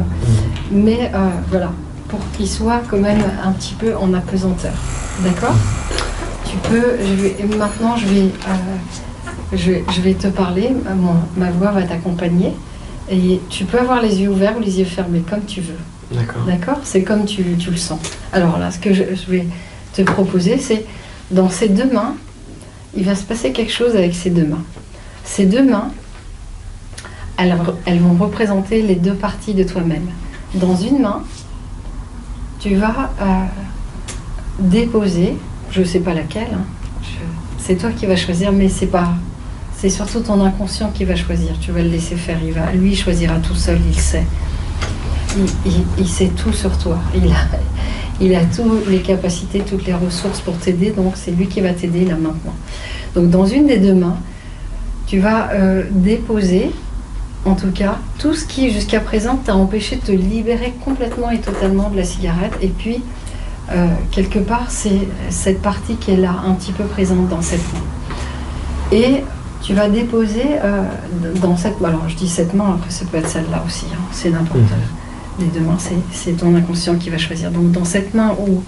Mais voilà, pour qu'ils soient quand même un petit peu en apesanteur. D'accord? Tu peux... Maintenant, je vais te parler. Ma voix va t'accompagner. Et tu peux avoir les yeux ouverts ou les yeux fermés, comme tu veux. D'accord. D'accord? C'est comme tu le sens. Alors là, ce que je vais te proposer, c'est dans ces deux mains, il va se passer quelque chose avec ces deux mains. Ces deux mains, elles vont représenter les deux parties de toi-même. Dans une main, tu vas déposer, je ne sais pas laquelle, hein, c'est toi qui vas choisir, mais c'est surtout ton inconscient qui va choisir. Tu vas le laisser faire, lui il choisira tout seul, il sait. Il sait tout sur toi. Il a toutes les capacités, toutes les ressources pour t'aider, donc c'est lui qui va t'aider là maintenant. Donc dans une des deux mains, tu vas déposer, en tout cas, tout ce qui jusqu'à présent t'a empêché de te libérer complètement et totalement de la cigarette. Et puis, quelque part, c'est cette partie qui est là, un petit peu présente dans cette main. Et tu vas déposer dans cette main, alors je dis cette main, après ça peut être celle-là aussi, hein, c'est n'importe les deux mains, c'est ton inconscient qui va choisir. Donc dans cette main où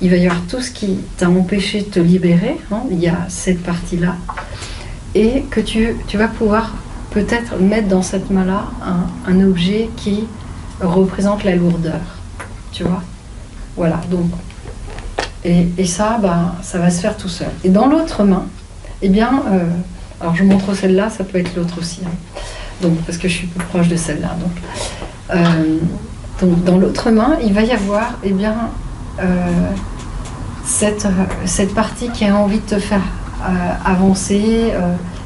il va y avoir tout ce qui t'a empêché de te libérer, hein, il y a cette partie-là, et que tu vas pouvoir peut-être mettre dans cette main-là un objet qui représente la lourdeur, tu vois. Voilà, donc, et ça, ça va se faire tout seul. Et dans l'autre main, eh bien, alors je montre celle-là, ça peut être l'autre aussi, hein. Donc, parce que je suis plus proche de celle-là. Donc dans l'autre main, il va y avoir, eh bien, cette partie qui a envie de te faire avancer,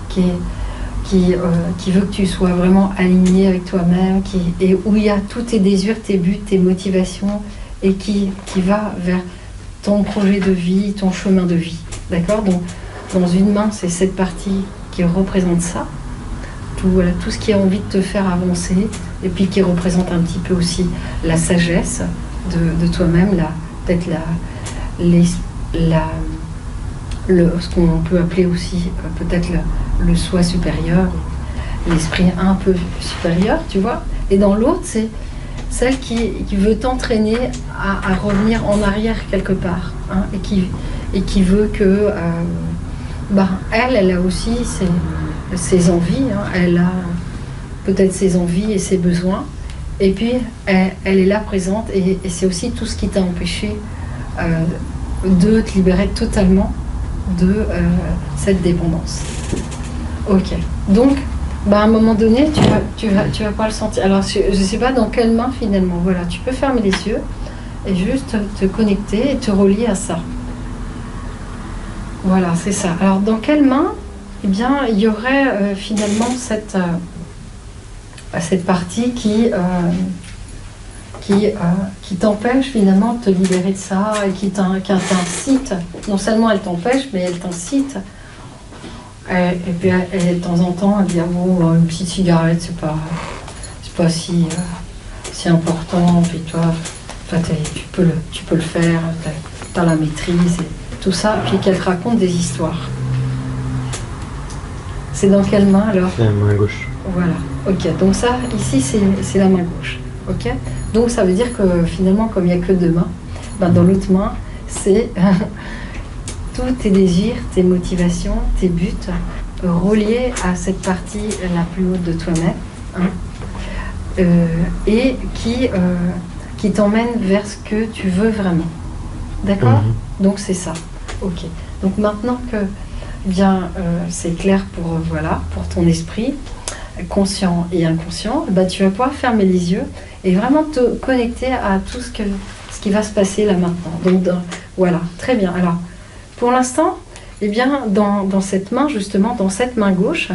qui veut que tu sois vraiment aligné avec toi-même, et où il y a tous tes désirs, tes buts, tes motivations, et qui va vers ton projet de vie, ton chemin de vie. D'accord? Donc, dans une main, c'est cette partie qui représente ça, tout ce qui a envie de te faire avancer, et puis qui représente un petit peu aussi la sagesse de toi-même, peut-être ce qu'on peut appeler aussi peut-être le soi supérieur, l'esprit un peu supérieur, tu vois. Et dans l'autre, c'est celle qui veut t'entraîner à revenir en arrière quelque part, hein, et qui veut que elle a aussi ses envies, hein, elle a peut-être ses envies et ses besoins, et puis elle est là présente, et c'est aussi tout ce qui t'a empêché de te libérer totalement de cette dépendance. Ok, donc à un moment donné, tu vas pas le sentir. Alors je sais pas dans quelle main finalement. Voilà, tu peux fermer les yeux et juste te connecter et te relier à ça. Voilà, c'est ça. Alors dans quelle main? Eh bien, il y aurait finalement cette partie qui t'empêche finalement de te libérer de ça, et qui t'incite. Non seulement elle t'empêche, mais elle t'incite. Et puis de temps en temps, elle dit une petite cigarette, c'est pas si important. Puis toi tu peux le faire, t'as la maîtrise et tout ça. Puis qu'elle te raconte des histoires. C'est dans quelle main alors? C'est la main gauche. Voilà. Ok. Donc ça, ici, c'est la main gauche. Ok. Donc ça veut dire que finalement, comme il n'y a que deux mains, dans l'autre main, c'est tous tes désirs, tes motivations, tes buts reliés à cette partie la plus haute de toi-même, hein, et qui t'emmène vers ce que tu veux vraiment. D'accord? Donc c'est ça. Ok. Donc maintenant que c'est clair pour ton esprit, conscient et inconscient, tu vas pouvoir fermer les yeux et vraiment te connecter à tout ce qui va se passer là maintenant. Donc voilà, très bien. Alors, pour l'instant, dans cette main, justement, dans cette main gauche,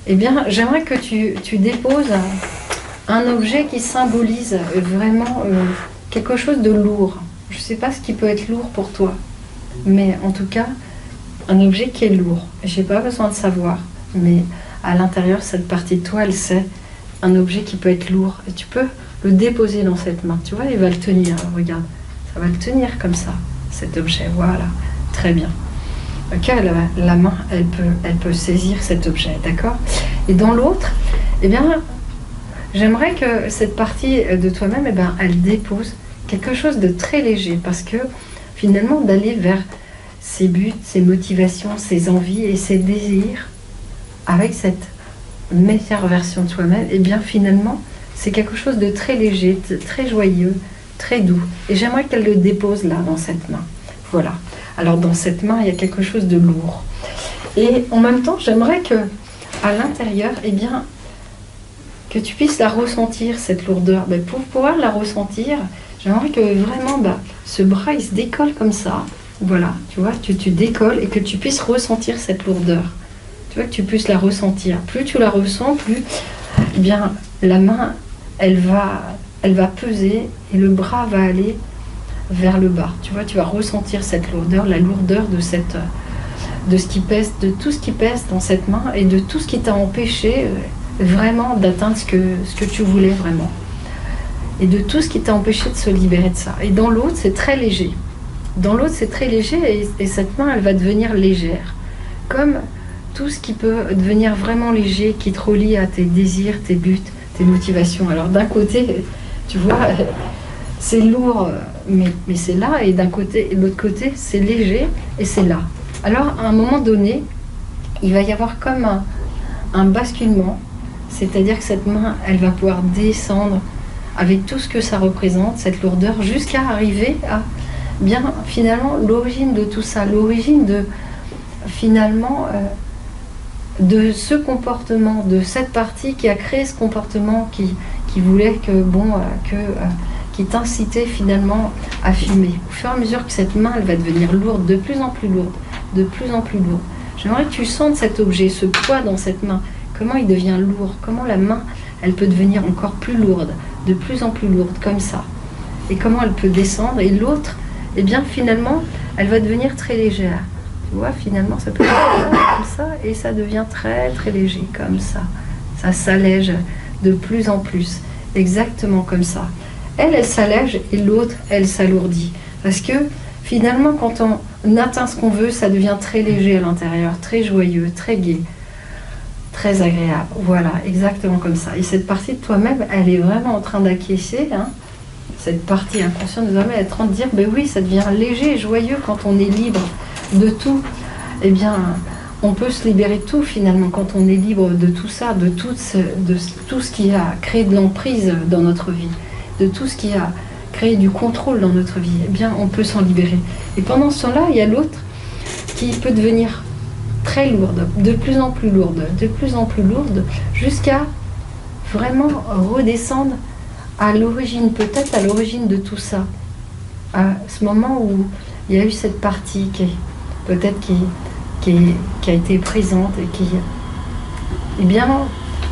j'aimerais que tu déposes un objet qui symbolise vraiment quelque chose de lourd. Je ne sais pas ce qui peut être lourd pour toi, mais en tout cas, un objet qui est lourd. Je n'ai pas besoin de savoir, mais à l'intérieur, cette partie de toi, elle sait un objet qui peut être lourd. Et tu peux le déposer dans cette main. Tu vois, il va le tenir. Alors, regarde, ça va le tenir comme ça, cet objet. Voilà, très bien. Ok, la main, elle peut saisir cet objet, d'accord? Et dans l'autre, j'aimerais que cette partie de toi-même, elle dépose quelque chose de très léger, parce que finalement, d'aller vers ses buts, ses motivations, ses envies et ses désirs, avec cette meilleure version de toi-même, finalement, c'est quelque chose de très léger, de très joyeux, très doux. Et j'aimerais qu'elle le dépose là, dans cette main. Voilà. Alors, dans cette main, il y a quelque chose de lourd. Et en même temps, j'aimerais que, à l'intérieur, que tu puisses la ressentir, cette lourdeur. Pour pouvoir la ressentir, j'aimerais que vraiment, ce bras, il se décolle comme ça. Voilà, tu vois, tu décolles et que tu puisses ressentir cette lourdeur. Tu vois, que tu puisses la ressentir. Plus tu la ressens, plus la main, elle va peser et le bras va aller vers le bas. Tu vois, tu vas ressentir cette lourdeur, la lourdeur de ce qui pèse, de tout ce qui pèse dans cette main et de tout ce qui t'a empêché vraiment d'atteindre ce que tu voulais vraiment. Et de tout ce qui t'a empêché de se libérer de ça. Et dans l'autre, c'est très léger. Dans l'autre, c'est très léger et cette main, elle va devenir légère. Comme tout ce qui peut devenir vraiment léger, qui te relie à tes désirs, tes buts, tes motivations. Alors d'un côté, tu vois, c'est lourd, mais c'est là, et d'un côté, et de l'autre côté, c'est léger et c'est là. Alors à un moment donné, il va y avoir comme un basculement, c'est-à-dire que cette main, elle va pouvoir descendre avec tout ce que ça représente, cette lourdeur, jusqu'à arriver à bien finalement l'origine de tout ça, l'origine de finalement de ce comportement, de cette partie qui a créé ce comportement qui voulait que qui t'incitait finalement à fumer. Au fur et à mesure que cette main, elle va devenir lourde, de plus en plus lourde, de plus en plus lourde. J'aimerais que tu sentes cet objet, ce poids dans cette main, comment il devient lourd, comment la main, elle peut devenir encore plus lourde, de plus en plus lourde, comme ça. Et comment elle peut descendre, et l'autre, eh bien finalement, elle va devenir très légère. Tu vois, finalement, ça peut être comme ça, et ça devient très très léger, comme ça. Ça s'allège de plus en plus, exactement comme ça. Elle s'allège, et l'autre, elle s'alourdit. Parce que finalement, quand on atteint ce qu'on veut, ça devient très léger à l'intérieur, très joyeux, très gai, très agréable. Voilà, exactement comme ça. Et cette partie de toi-même, elle est vraiment en train d'acquiescer, hein. Cette partie inconsciente de toi-même, elle est en train de dire, ben oui, ça devient léger et joyeux quand on est libre de tout. Eh bien, on peut se libérer de tout finalement quand on est libre de tout ça, de tout ce qui a créé de l'emprise dans notre vie, de tout ce qui a créé du contrôle dans notre vie. Eh bien, on peut s'en libérer. Et pendant ce temps-là, il y a l'autre qui peut devenir très lourde, de plus en plus lourde, jusqu'à vraiment redescendre à l'origine, peut-être à l'origine de tout ça. À ce moment où il y a eu cette partie qui a été présente et qui... Eh bien,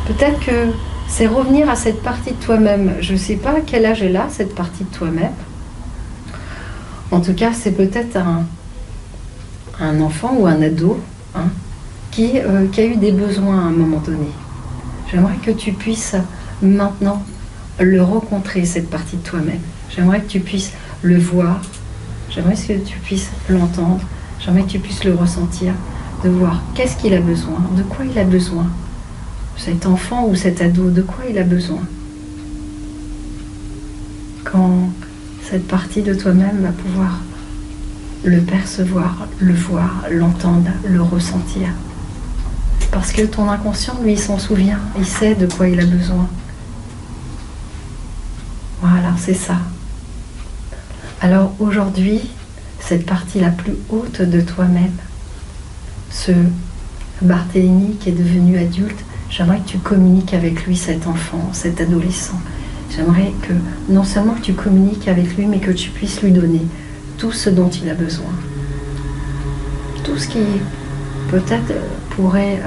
peut-être que c'est revenir à cette partie de toi-même. Je ne sais pas à quel âge elle a, cette partie de toi-même. En tout cas, c'est peut-être un enfant ou un ado, hein, qui a eu des besoins à un moment donné. J'aimerais que tu puisses maintenant le rencontrer, cette partie de toi-même. J'aimerais que tu puisses le voir, j'aimerais que tu puisses l'entendre, j'aimerais que tu puisses le ressentir, de voir qu'est-ce qu'il a besoin, de quoi il a besoin. Cet enfant ou cet ado, de quoi il a besoin. Quand cette partie de toi-même va pouvoir le percevoir, le voir, l'entendre, le ressentir. Parce que ton inconscient, lui, il s'en souvient, il sait de quoi il a besoin. Voilà, c'est ça. Alors aujourd'hui, cette partie la plus haute de toi-même, ce Barthélemy qui est devenu adulte, j'aimerais que tu communiques avec lui, cet enfant, cet adolescent. J'aimerais que non seulement que tu communiques avec lui, mais que tu puisses lui donner tout ce dont il a besoin. Tout ce qui peut-être pourrait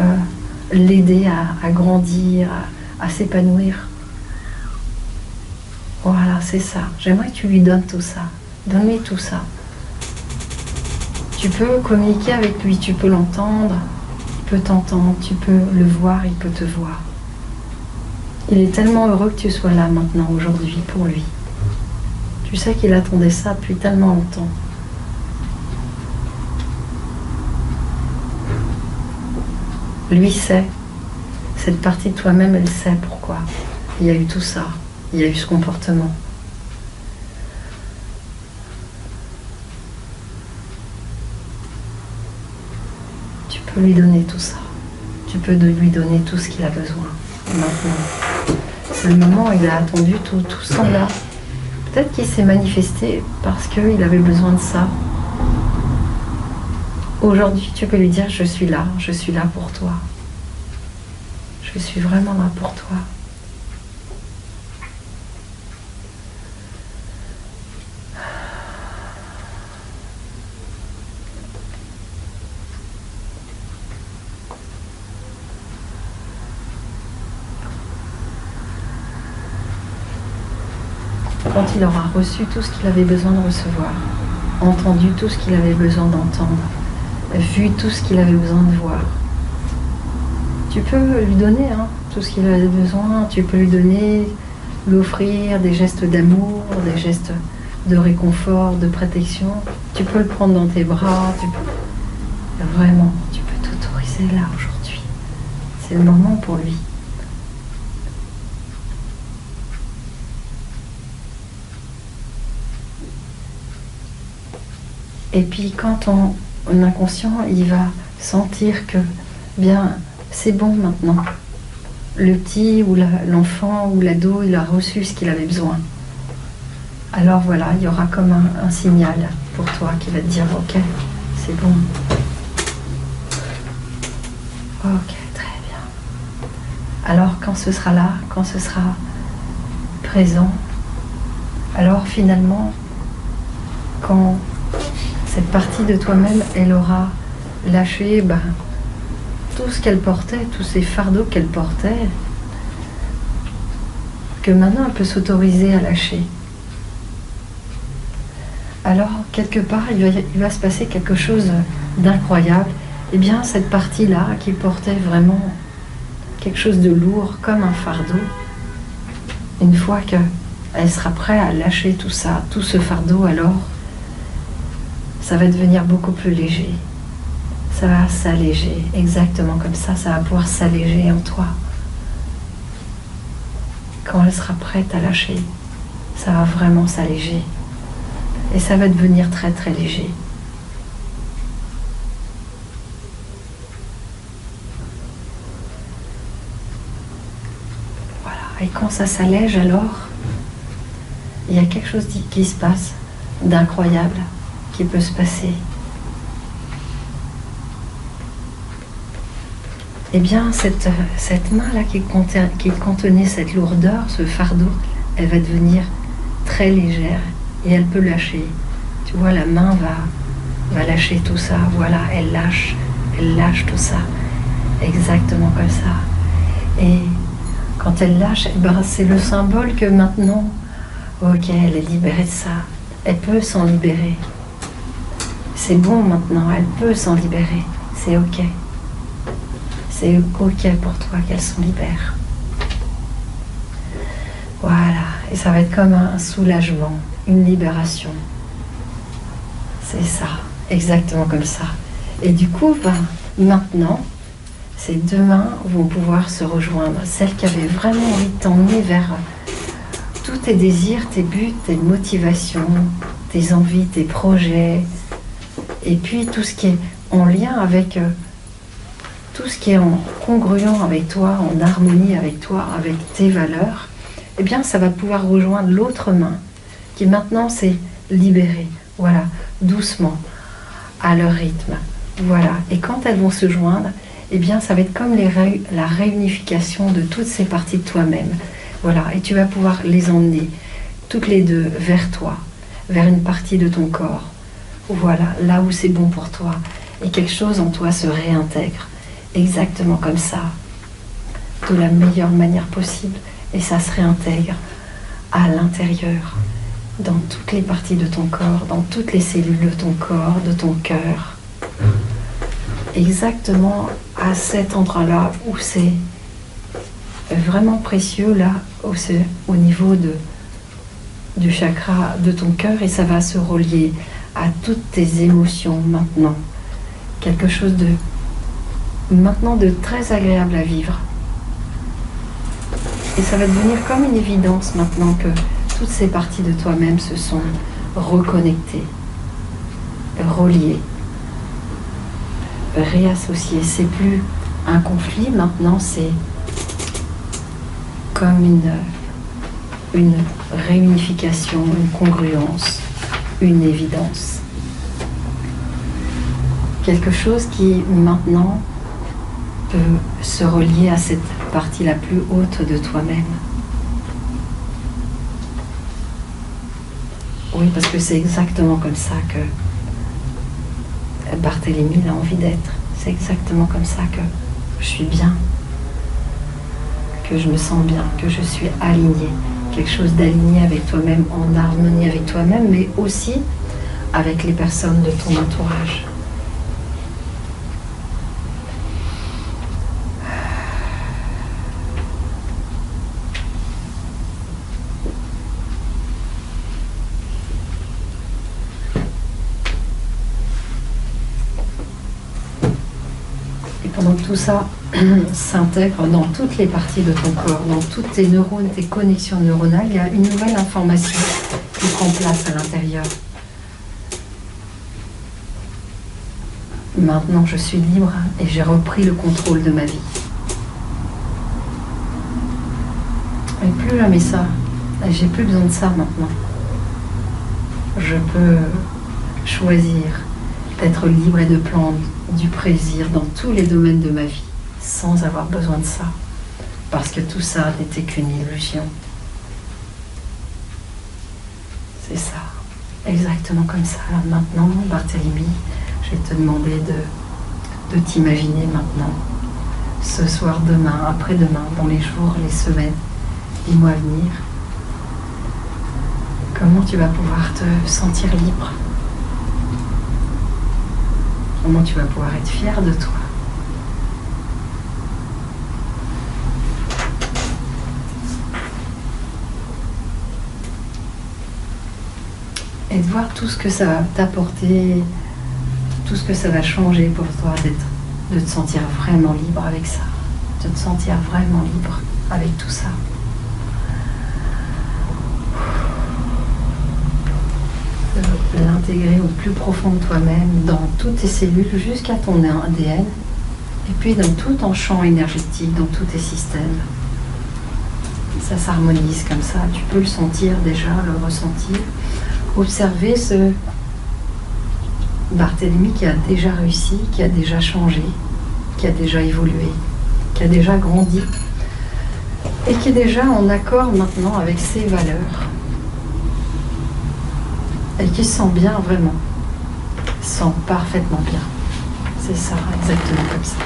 l'aider à grandir, à s'épanouir. Voilà, c'est ça. J'aimerais que tu lui donnes tout ça. Donne-lui tout ça. Tu peux communiquer avec lui, tu peux l'entendre, il peut t'entendre, tu peux le voir, il peut te voir. Il est tellement heureux que tu sois là maintenant, aujourd'hui, pour lui. Tu sais qu'il attendait ça depuis tellement longtemps. Lui sait, cette partie de toi-même, elle sait pourquoi. Il y a eu tout ça, il y a eu ce comportement. Tu peux lui donner tout ça. Tu peux lui donner tout ce qu'il a besoin. Maintenant, c'est le moment où il a attendu tout ça là. Peut-être qu'il s'est manifesté parce qu'il avait besoin de ça. Aujourd'hui, tu peux lui dire, je suis là pour toi. Je suis vraiment là pour toi. quand il aura reçu tout ce qu'il avait besoin de recevoir, entendu tout ce qu'il avait besoin d'entendre, vu tout ce qu'il avait besoin de voir, tu peux lui donner tout ce qu'il avait besoin, tu peux lui donner, lui offrir des gestes d'amour, des gestes de réconfort, de protection. Tu peux le prendre dans tes bras, vraiment, tu peux t'autoriser là aujourd'hui. C'est le moment pour lui. Et puis quand ton inconscient, il va sentir que, bien, c'est bon maintenant. Le petit ou l'enfant ou l'ado, il a reçu ce qu'il avait besoin. Alors voilà, il y aura comme un signal pour toi qui va te dire, ok, c'est bon. Ok, très bien. Alors quand ce sera là, quand ce sera présent, alors finalement, quand cette partie de toi-même, elle aura lâché tout ce qu'elle portait, tous ces fardeaux qu'elle portait, que maintenant elle peut s'autoriser à lâcher. Alors, quelque part, il va se passer quelque chose d'incroyable. Eh bien, cette partie-là, qui portait vraiment quelque chose de lourd, comme un fardeau, une fois qu'elle sera prête à lâcher tout ça, tout ce fardeau, alors, ça va devenir beaucoup plus léger. Ça va s'alléger, exactement comme ça va pouvoir s'alléger en toi. Quand elle sera prête à lâcher, ça va vraiment s'alléger. Et ça va devenir très très léger. Voilà. Et quand ça s'allège, alors, il y a quelque chose qui se passe d'incroyable, qui peut se passer. Eh bien, cette main-là qui contenait cette lourdeur, ce fardeau, elle va devenir très légère et elle peut lâcher. Tu vois, la main va lâcher tout ça. Voilà, elle lâche tout ça. Exactement comme ça. Et quand elle lâche, c'est le symbole que maintenant, ok, elle est libérée de ça. Elle peut s'en libérer. C'est bon maintenant, elle peut s'en libérer. C'est ok. C'est ok pour toi qu'elle s'en libère. Voilà, et ça va être comme un soulagement, une libération. C'est ça, exactement comme ça. Et du coup, maintenant, ces deux mains vont pouvoir se rejoindre. Celle qui avait vraiment envie de t'emmener vers tous tes désirs, tes buts, tes motivations, tes envies, tes projets, et puis tout ce qui est en lien avec... tout ce qui est en congruent avec toi, en harmonie avec toi, avec tes valeurs, eh bien, ça va pouvoir rejoindre l'autre main qui maintenant s'est libérée. Voilà, doucement, à leur rythme. Voilà, et quand elles vont se joindre, eh bien, ça va être comme la réunification de toutes ces parties de toi-même. Voilà, et tu vas pouvoir les emmener, toutes les deux, vers toi, vers une partie de ton corps. Voilà, là où c'est bon pour toi. Et quelque chose en toi se réintègre. Exactement comme ça, de la meilleure manière possible, et ça se réintègre à l'intérieur, dans toutes les parties de ton corps, dans toutes les cellules de ton corps, de ton cœur, exactement à cet endroit-là où c'est vraiment précieux, là, où c'est au niveau du chakra de ton cœur, et ça va se relier à toutes tes émotions maintenant, quelque chose de très agréable à vivre. Et ça va devenir comme une évidence maintenant que toutes ces parties de toi-même se sont reconnectées, reliées, réassociées. C'est plus un conflit, maintenant c'est comme une réunification, une congruence, une évidence. Quelque chose qui maintenant peut se relier à cette partie la plus haute de toi-même. Oui, parce que c'est exactement comme ça que Barthélemy a envie d'être. C'est exactement comme ça que je suis bien, que je me sens bien, que je suis alignée. quelque chose d'aligné avec toi-même, en harmonie avec toi-même, mais aussi avec les personnes de ton entourage. Donc tout ça s'intègre dans toutes les parties de ton corps, dans toutes tes neurones, tes connexions neuronales. Il y a une nouvelle information qui prend place à l'intérieur. Maintenant, je suis libre et j'ai repris le contrôle de ma vie. Et plus jamais ça. J'ai plus besoin de ça maintenant. Je peux choisir d'être libre et de prendre du plaisir dans tous les domaines de ma vie, sans avoir besoin de ça, parce que tout ça n'était qu'une illusion. C'est ça, exactement comme ça. Alors maintenant, Barthélemy, je vais te demander de t'imaginer maintenant, ce soir, demain, après-demain, dans les jours, les semaines, les mois à venir, comment tu vas pouvoir te sentir libre. Comment tu vas pouvoir être fier de toi. Et de voir tout ce que ça va t'apporter, tout ce que ça va changer pour toi, de te sentir vraiment libre avec ça, de te sentir vraiment libre avec tout ça. De l'intégrer au plus profond de toi-même, dans toutes tes cellules, jusqu'à ton ADN, et puis dans tout ton champ énergétique, dans tous tes systèmes. Ça s'harmonise comme ça, tu peux le sentir déjà, le ressentir. Observer ce Barthélemy qui a déjà réussi, qui a déjà changé, qui a déjà évolué, qui a déjà grandi, et qui est déjà en accord maintenant avec ses valeurs. Et qui se sent bien vraiment, se sent parfaitement bien. C'est ça, exactement comme ça.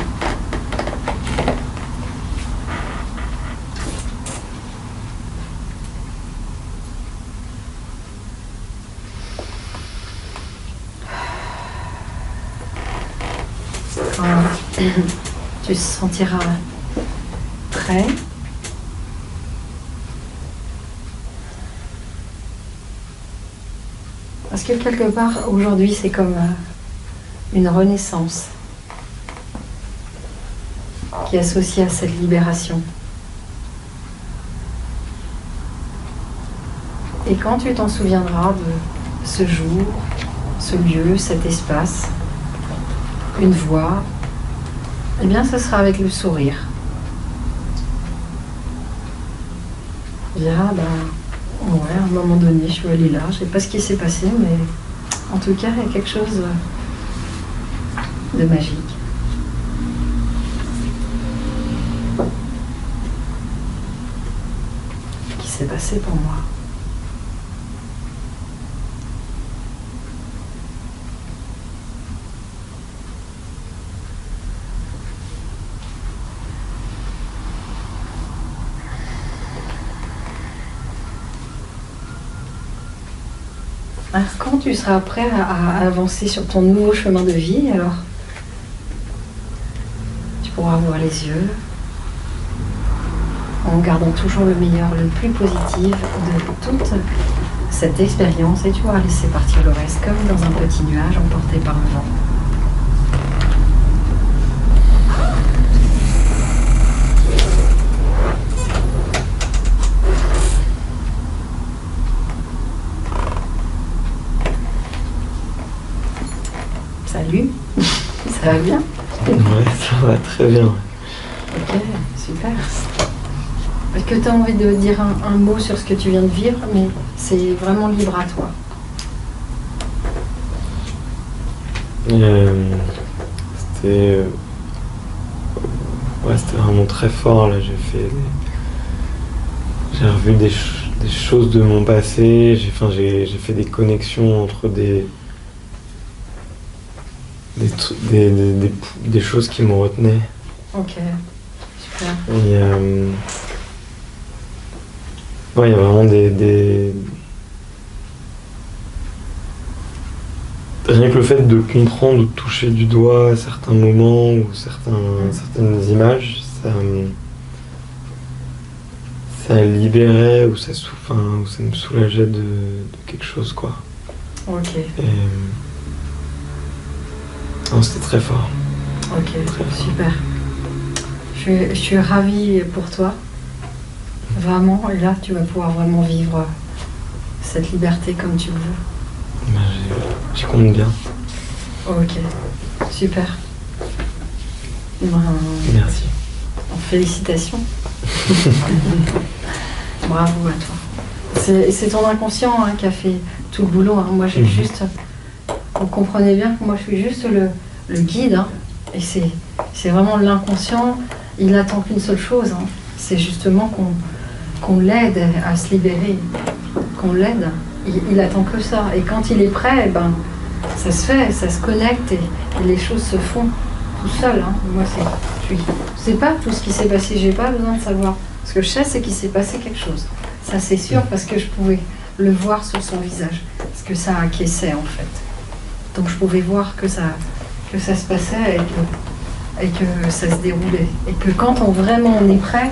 Quand tu te sentiras prêt, parce que quelque part, aujourd'hui, c'est comme une renaissance qui est associée à cette libération. Et quand tu t'en souviendras de ce jour, ce lieu, cet espace, une voix, eh bien, ce sera avec le sourire. Tu diras, ouais, à un moment donné, je suis allée là, je ne sais pas ce qui s'est passé, mais en tout cas, il y a quelque chose de magique. Qui s'est passé pour moi. Alors, quand tu seras prêt à avancer sur ton nouveau chemin de vie, alors tu pourras ouvrir les yeux en gardant toujours le meilleur, le plus positif de toute cette expérience, et tu vas laisser partir le reste comme dans un petit nuage emporté par le vent. Salut, ça va bien? Ouais, ça va très bien. Ok, super. Est-ce que tu as envie de dire un mot sur ce que tu viens de vivre, mais c'est vraiment libre à toi? C'était c'était vraiment très fort là. J'ai revu des choses de mon passé. J'ai fait des connexions entre des choses qui me retenaient. Ok, super. Et, Ouais, il y a vraiment rien que le fait de comprendre ou de toucher du doigt à certains moments ou certaines images, ça libérait ou ou ça me soulageait de quelque chose, quoi. Ok. Non, c'était très fort. Ok, très super. Je suis ravie pour toi. Vraiment, et là, tu vas pouvoir vraiment vivre cette liberté comme tu le veux. Ben, j'y compte bien. Ok, super. Ben, merci. Félicitations. Bravo à toi. C'est ton inconscient hein, qui a fait tout le boulot. Hein. Moi, j'ai juste... Vous comprenez bien que moi, je suis juste le guide. Hein. Et c'est vraiment l'inconscient. Il n'attend qu'une seule chose. Hein. C'est justement qu'on l'aide à se libérer. Qu'on l'aide. Il attend que ça. Et quand il est prêt, ben, ça se fait, ça se connecte et les choses se font tout seul. Hein. Moi, je sais pas tout ce qui s'est passé. J'ai pas besoin de savoir. Ce que je sais, c'est qu'il s'est passé quelque chose. Ça, c'est sûr, parce que je pouvais le voir sur son visage. Parce que ça acquiesçait, en fait. Donc, je pouvais voir que ça se passait et que ça se déroulait. Et que quand vraiment on est prêt,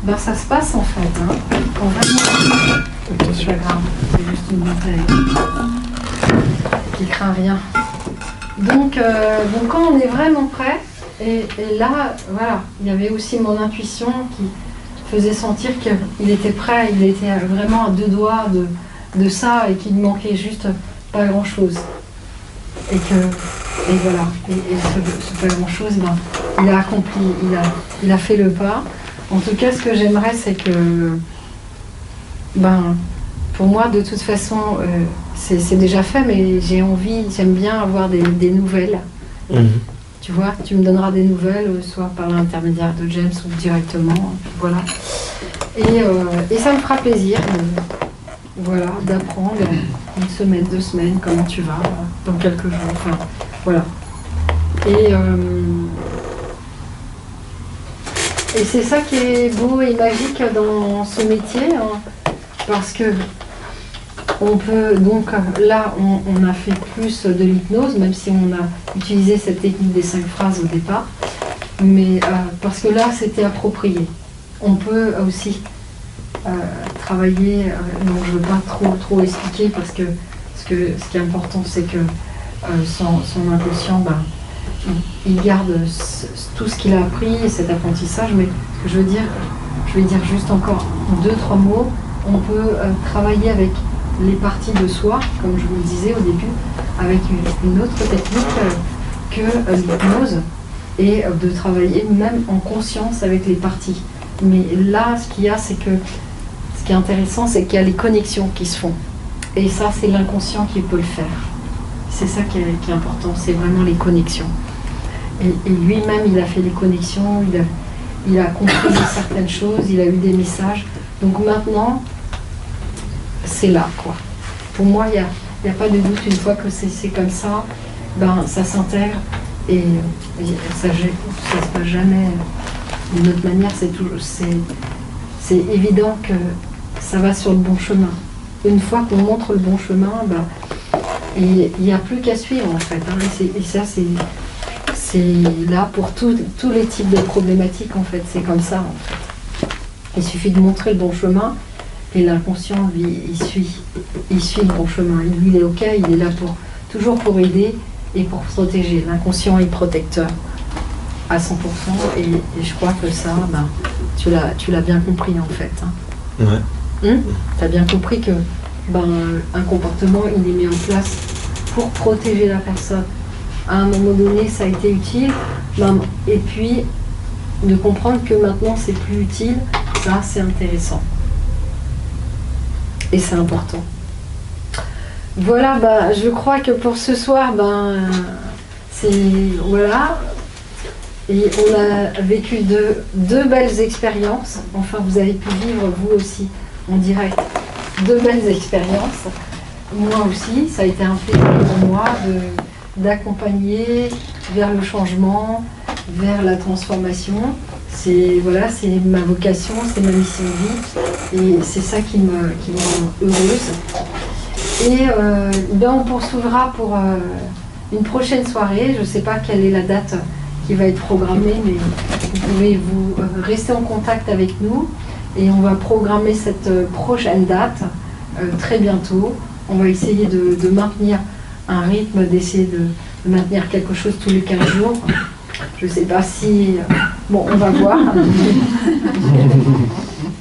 ben ça se passe, en fait. Hein. Quand vraiment... C'est pas grave, c'est juste une bouteille qui craint rien. Donc, quand on est vraiment prêt, et là, voilà, il y avait aussi mon intuition qui faisait sentir qu'il était prêt, il était vraiment à deux doigts de ça et qu'il ne manquait juste pas grand-chose. Et voilà, ce pas grand-chose, ben, il a accompli, il a fait le pas. En tout cas, ce que j'aimerais, c'est que, ben, pour moi, de toute façon, c'est déjà fait, mais j'aime bien avoir des nouvelles. Tu vois, tu me donneras des nouvelles, soit par l'intermédiaire de James ou directement, voilà. Et ça me fera plaisir, voilà, d'apprendre une semaine, 2 semaines, comment tu vas, dans quelques jours, enfin, voilà. Et c'est ça qui est beau et magique dans ce métier, hein, parce que on peut, donc là, on a fait plus de l'hypnose, même si on a utilisé cette technique des 5 phrases au départ, mais parce que là, c'était approprié. On peut aussi travailler, donc je ne veux pas trop expliquer, parce que ce qui est important, c'est que son inconscient, ben, il garde tout ce qu'il a appris, cet apprentissage, mais ce que je vais dire juste encore 2-3 mots. On peut travailler avec les parties de soi, comme je vous le disais au début, avec une autre technique que l'hypnose, et de travailler même en conscience avec les parties. Mais là, ce qu'il y a, c'est que ce qui est intéressant, c'est qu'il y a les connexions qui se font. Et ça, c'est l'inconscient qui peut le faire. C'est ça qui est important, c'est vraiment les connexions. Et lui-même, il a fait les connexions, il a compris certaines choses, il a eu des messages. Donc maintenant, c'est là, quoi. Pour moi, il n'y a pas de doute, une fois que c'est comme ça, ben, ça s'intègre et ça se passe jamais d'une autre manière. C'est évident que ça va sur le bon chemin. Une fois qu'on montre le bon chemin, ben, il n'y a plus qu'à suivre, en fait. Hein, et ça, c'est là pour tous les types de problématiques, en fait. C'est comme ça, en fait. Il suffit de montrer le bon chemin. Et l'inconscient, lui, il suit le bon chemin. Lui, il est OK, il est là toujours pour aider et pour protéger. L'inconscient est protecteur à 100%. Et je crois que ça, ben, tu l'as bien compris, en fait. Hein. Ouais. Tu as bien compris que ben, un comportement, il est mis en place pour protéger la personne. À un moment donné, ça a été utile. Ben, et puis, de comprendre que maintenant, c'est plus utile, ça, c'est intéressant. Et c'est important. Voilà, bah, je crois que pour ce soir, ben, voilà. Et on a vécu deux belles expériences. Enfin, vous avez pu vivre, vous aussi, en direct, 2 belles expériences. Moi aussi, ça a été un plaisir pour moi d'accompagner vers le changement, vers la transformation. voilà, c'est ma vocation, c'est ma mission de vie, et c'est ça qui me rend heureuse. Et ben on poursuivra pour une prochaine soirée. Je ne sais pas quelle est la date qui va être programmée, mais vous pouvez rester en contact avec nous, et on va programmer cette prochaine date très bientôt. On va essayer de maintenir un rythme, d'essayer de maintenir quelque chose tous les 15 jours. Je ne sais pas si... Bon, on va voir.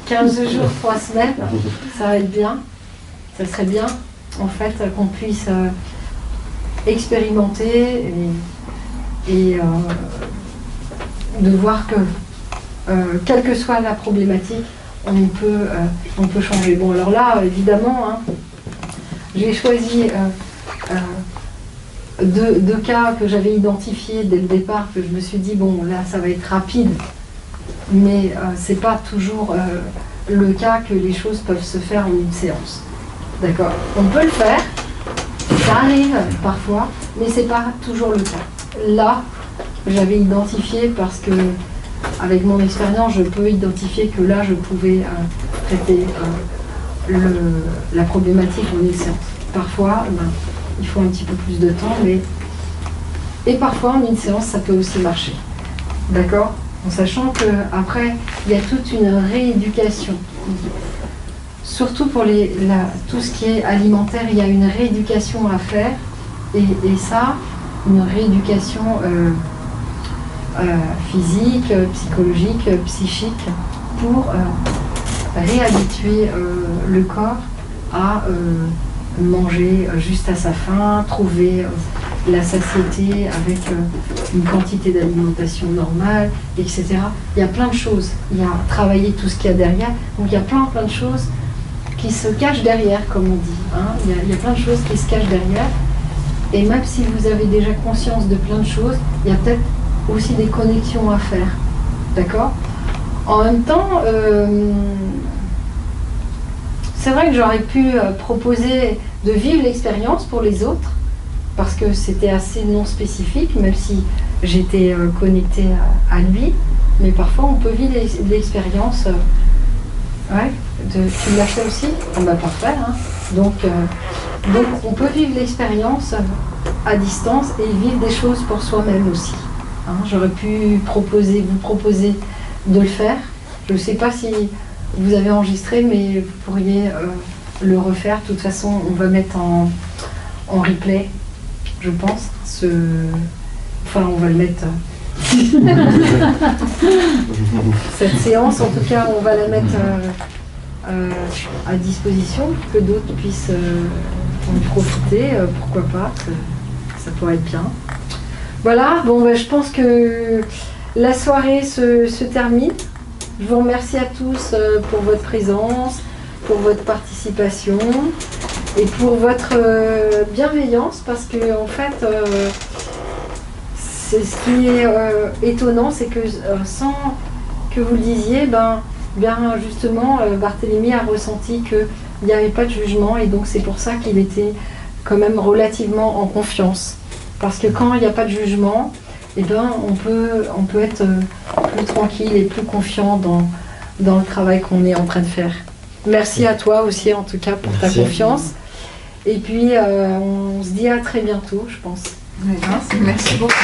15 jours, 3 semaines, ça va être bien. Ça serait bien, en fait, qu'on puisse expérimenter et de voir que, quelle que soit la problématique, on peut changer. Bon, alors là, évidemment, hein, j'ai choisi... deux cas que j'avais identifiés dès le départ, que je me suis dit, bon, là, ça va être rapide, mais c'est pas toujours le cas que les choses peuvent se faire en une séance. D'accord? On peut le faire, ça arrive parfois, mais c'est pas toujours le cas. Là, j'avais identifié, parce que, avec mon expérience, je peux identifier que là, je pouvais traiter la problématique en une séance. Parfois, il faut un petit peu plus de temps, et parfois en une séance ça peut aussi marcher, d'accord, en sachant qu'après il y a toute une rééducation, surtout pour tout ce qui est alimentaire. Il y a une rééducation à faire, et ça, une rééducation physique, psychologique, psychique, pour réhabituer le corps à manger juste à sa faim, trouver la satiété avec une quantité d'alimentation normale, etc. Il y a plein de choses. Il y a travailler tout ce qu'il y a derrière. Donc il y a plein de choses qui se cachent derrière, comme on dit. Hein. Il y a plein de choses qui se cachent derrière. Et même si vous avez déjà conscience de plein de choses, il y a peut-être aussi des connexions à faire. D'accord ? En même temps, c'est vrai que j'aurais pu proposer de vivre l'expérience pour les autres, parce que c'était assez non spécifique, même si j'étais connectée à lui. Mais parfois, on peut vivre l'expérience. Ouais, tu l'as fait aussi? On va parfait. Hein. Donc, on peut vivre l'expérience à distance et vivre des choses pour soi-même aussi. Hein. J'aurais pu vous proposer de le faire. Je ne sais pas si vous avez enregistré, mais vous pourriez le refaire. De toute façon, on va mettre en replay, je pense. Enfin, on va le mettre. Cette séance, en tout cas, on va la mettre à disposition pour que d'autres puissent en profiter. Pourquoi pas, ça pourrait être bien. Voilà, bon, ben, je pense que la soirée se termine. Je vous remercie à tous pour votre présence, pour votre participation et pour votre bienveillance, parce que en fait, c'est ce qui est étonnant, c'est que sans que vous le disiez, bien justement, Barthélemy a ressenti qu'il n'y avait pas de jugement, et donc c'est pour ça qu'il était quand même relativement en confiance. Parce que quand il n'y a pas de jugement, eh ben, on peut être plus tranquille et plus confiant dans le travail qu'on est en train de faire. Merci à toi aussi, en tout cas, pour ta confiance. Et puis, on se dit à très bientôt, je pense. Merci beaucoup.